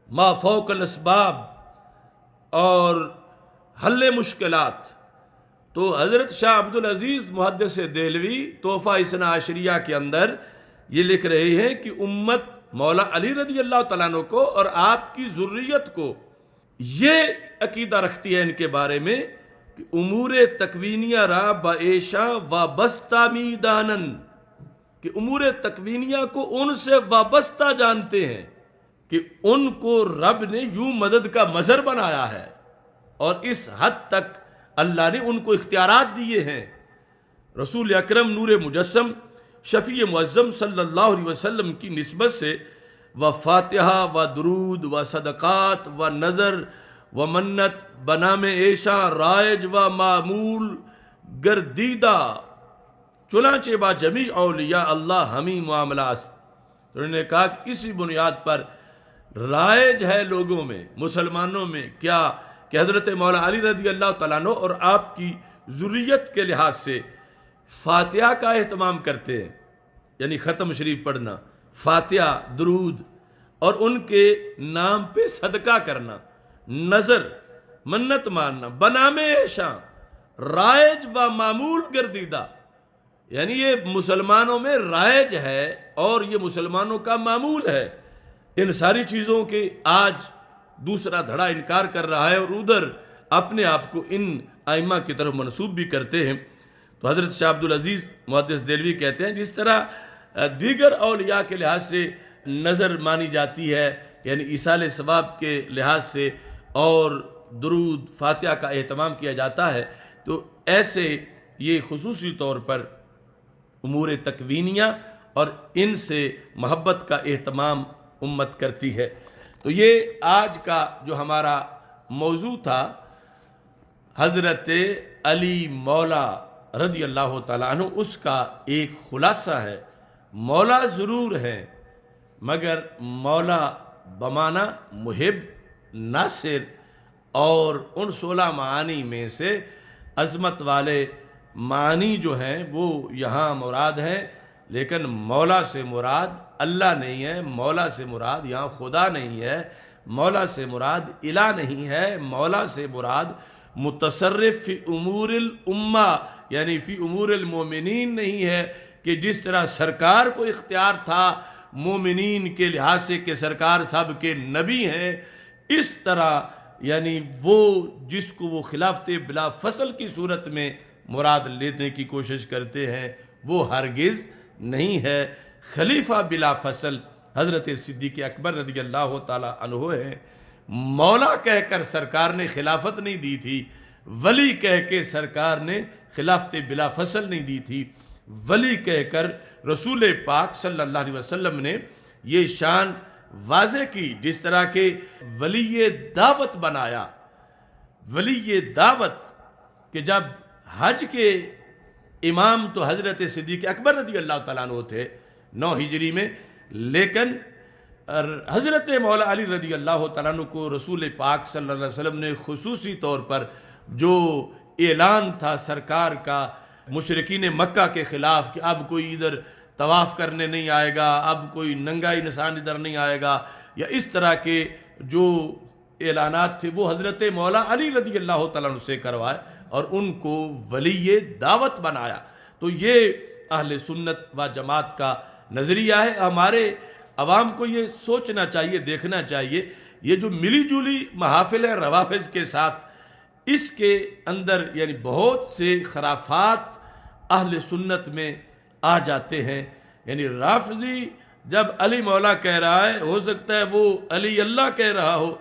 ما فوق الاسباب اور حل مشکلات۔ تو حضرت شاہ عبدالعزیز محدث دہلوی تحفہ اثنا عشریہ کے اندر یہ لکھ رہے ہیں کہ امت مولا علی رضی اللہ تعالیٰ عنہ کو اور آپ کی ذریت کو یہ عقیدہ رکھتی ہے ان کے بارے میں کہ امور تکوینیہ را با ایشا وابستہ میدانن، کہ امور تکوینیہ کو ان سے وابستہ جانتے ہیں، کہ ان کو رب نے یوں مدد کا مظہر بنایا ہے، اور اس حد تک اللہ نے ان کو اختیارات دیے ہیں۔ رسول اکرم نور مجسم شفیع معظم صلی اللہ علیہ وسلم کی نسبت سے و فاتحہ و درود و صدقات و نظر و منت بنام ایشا رائج و معمول گردیدہ، چنانچہ با جمیع اولیاء اللہ ہمیں معاملات۔ تو انہوں نے کہا کہ اسی بنیاد پر رائج ہے لوگوں میں، مسلمانوں میں کیا کہ حضرت مولا علی رضی اللہ تعالیٰ عنہ اور آپ کی ذریت کے لحاظ سے فاتحہ کا اہتمام کرتے ہیں، یعنی ختم شریف پڑھنا، فاتحہ، درود، اور ان کے نام پہ صدقہ کرنا، نظر، منت ماننا، بنام ایشاں رائج و معمول گردیدہ، یعنی یہ مسلمانوں میں رائج ہے اور یہ مسلمانوں کا معمول ہے۔ ان ساری چیزوں کے آج دوسرا دھڑا انکار کر رہا ہے اور ادھر اپنے آپ کو ان ائمہ کی طرف منسوب بھی کرتے ہیں۔ تو حضرت شاہ عبدالعزیز محدث دہلوی کہتے ہیں جس طرح دیگر اولیاء کے لحاظ سے نظر مانی جاتی ہے، یعنی ایصال ثواب کے لحاظ سے، اور درود فاتحہ کا اہتمام کیا جاتا ہے، تو ایسے یہ خصوصی طور پر امور تکوینیہ اور ان سے محبت کا اہتمام امت کرتی ہے۔ تو یہ آج کا جو ہمارا موضوع تھا، حضرت علی مولا رضی اللہ تعالیٰ عنہ، اس کا ایک خلاصہ ہے۔ مولا ضرور ہیں، مگر مولا بمعنی محب، ناصر، اور ان 16 معانی میں سے عظمت والے معانی جو ہیں وہ یہاں مراد ہیں، لیکن مولا سے مراد اللہ نہیں ہے، مولا سے مراد یہاں خدا نہیں ہے، مولا سے مراد الہ نہیں ہے، مولا سے مراد متصرف فی امور الامہ یعنی فی امور المومنین نہیں ہے، کہ جس طرح سرکار کو اختیار تھا مومنین کے لحاظ سے کہ سرکار صاحب کے نبی ہیں، اس طرح یعنی وہ جس کو وہ خلافت بلا فصل کی صورت میں مراد لینے کی کوشش کرتے ہیں وہ ہرگز نہیں ہے۔ خلیفہ بلا فصل حضرت صدیق اکبر رضی اللہ تعالیٰ عنہ ہے۔ مولا کہہ کر سرکار نے خلافت نہیں دی تھی، ولی کہہ کے سرکار نے خلافت بلا فصل نہیں دی تھی، ولی کہہ کر رسول پاک صلی اللہ علیہ وسلم نے یہ شان واضح کی، جس طرح کہ ولی دعوت بنایا۔ ولی دعوت کہ جب حج کے امام تو حضرت صدیق اکبر رضی اللہ تعالیٰ عنہ تھے 9 ہجری میں، لیکن حضرت مولا علی رضی اللہ تعالیٰ عنہ کو رسول پاک صلی اللہ علیہ وسلم نے خصوصی طور پر جو اعلان تھا سرکار کا مشرکین مکہ کے خلاف کہ اب کوئی ادھر طواف کرنے نہیں آئے گا، اب کوئی ننگا انسان ادھر نہیں آئے گا، یا اس طرح کے جو اعلانات تھے وہ حضرت مولا علی رضی اللہ تعالیٰ عنہ سے کروائے اور ان کو ولی دعوت بنایا۔ تو یہ اہل سنت و جماعت کا نظریہ ہے۔ ہمارے عوام کو یہ سوچنا چاہیے، دیکھنا چاہیے، یہ جو ملی جلی محافل ہے روافظ کے ساتھ، اس کے اندر یعنی بہت سے خرافات اہل سنت میں آ جاتے ہیں۔ یعنی رافضی جب علی مولا کہہ رہا ہے، ہو سکتا ہے وہ علی اللہ کہہ رہا ہو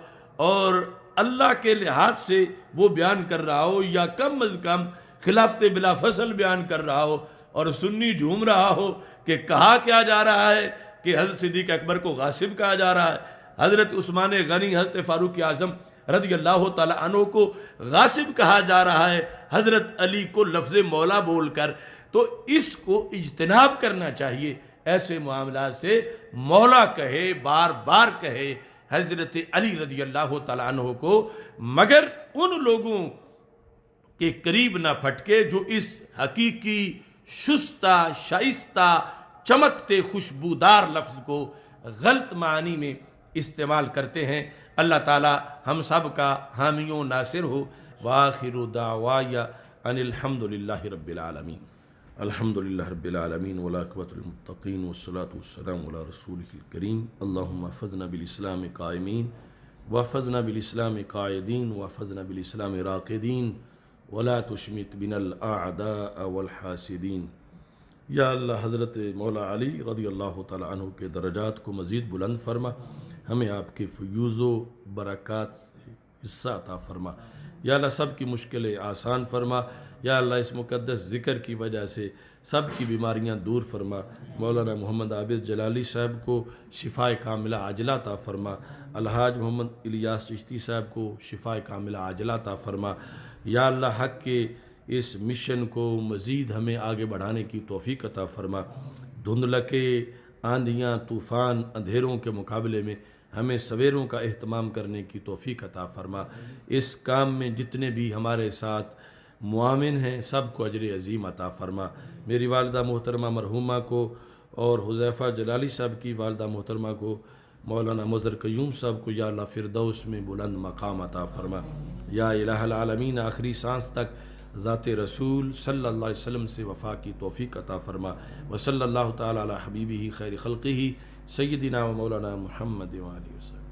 اور اللہ کے لحاظ سے وہ بیان کر رہا ہو، یا کم از کم خلافت بلا فصل بیان کر رہا ہو، اور سنی جھوم رہا ہو کہ کہا کیا جا رہا ہے کہ حضرت صدیق اکبر کو غاصب کہا جا رہا ہے، حضرت عثمان غنی، حضرت فاروق اعظم رضی اللہ تعالیٰ عنہ کو غاصب کہا جا رہا ہے حضرت علی کو لفظ مولا بول کر۔ تو اس کو اجتناب کرنا چاہیے، ایسے معاملات سے مولا کہے، بار بار کہے حضرت علی رضی اللہ تعالیٰ عنہ کو، مگر ان لوگوں کے قریب نہ پھٹکے جو اس حقیقی شستہ شائستہ چمکتے خوشبودار لفظ کو غلط معنی میں استعمال کرتے ہیں۔ اللہ تعالی ہم سب کا حامی و ناصر ہو۔ وآخر دعوایا ان الحمدللہ رب العالمین۔ الحمدللہ رب العالمین والعاقبۃ للمتقین والصلاة والسلام علی رسولہ الکریم۔ اللہم احفظنا بالاسلام قائمین واحفظنا بالاسلام قاعدین واحفظنا بالاسلام راقدین ولا تشمت بنا الاعداء والحاسدین۔ یا اللہ حضرت مولا علی رضی اللہ تعالیٰ عنہ کے درجات کو مزید بلند فرما، ہمیں آپ کے فیوز و برکات سے حصہ عطا فرما۔ یا اللہ سب کی مشکلیں آسان فرما۔ یا اللہ اس مقدس ذکر کی وجہ سے سب کی بیماریاں دور فرما۔ مولانا محمد عابد جلالی صاحب کو شفائے کاملہ عاجلہ عطا فرما۔ الحاج محمد الیاس چشتی صاحب کو شفائے کاملہ عاجلہ عطا فرما۔ یا اللہ حق کے اس مشن کو مزید ہمیں آگے بڑھانے کی توفیق عطا فرما۔ دھندلکے، آندھیاں، طوفان، اندھیروں کے مقابلے میں ہمیں سویروں کا اہتمام کرنے کی توفیق عطا فرما۔ اس کام میں جتنے بھی ہمارے ساتھ معاون ہیں سب کو اجر عظیم عطا فرما۔ میری والدہ محترمہ مرحومہ کو اور حذیفہ جلالی صاحب کی والدہ محترمہ کو، مولانا مظہر قیوم صاحب کو یا اللہ فردوس میں بلند مقام عطا فرما۔ یا الہ العالمین آخری سانس تک ذات رسول صلی اللہ علیہ وسلم سے وفا کی توفیق عطا فرما۔ وصلی اللہ تعالی علی حبیبہ خیر خلقہ سیدنا و مولانا محمد وآلہ وسلم۔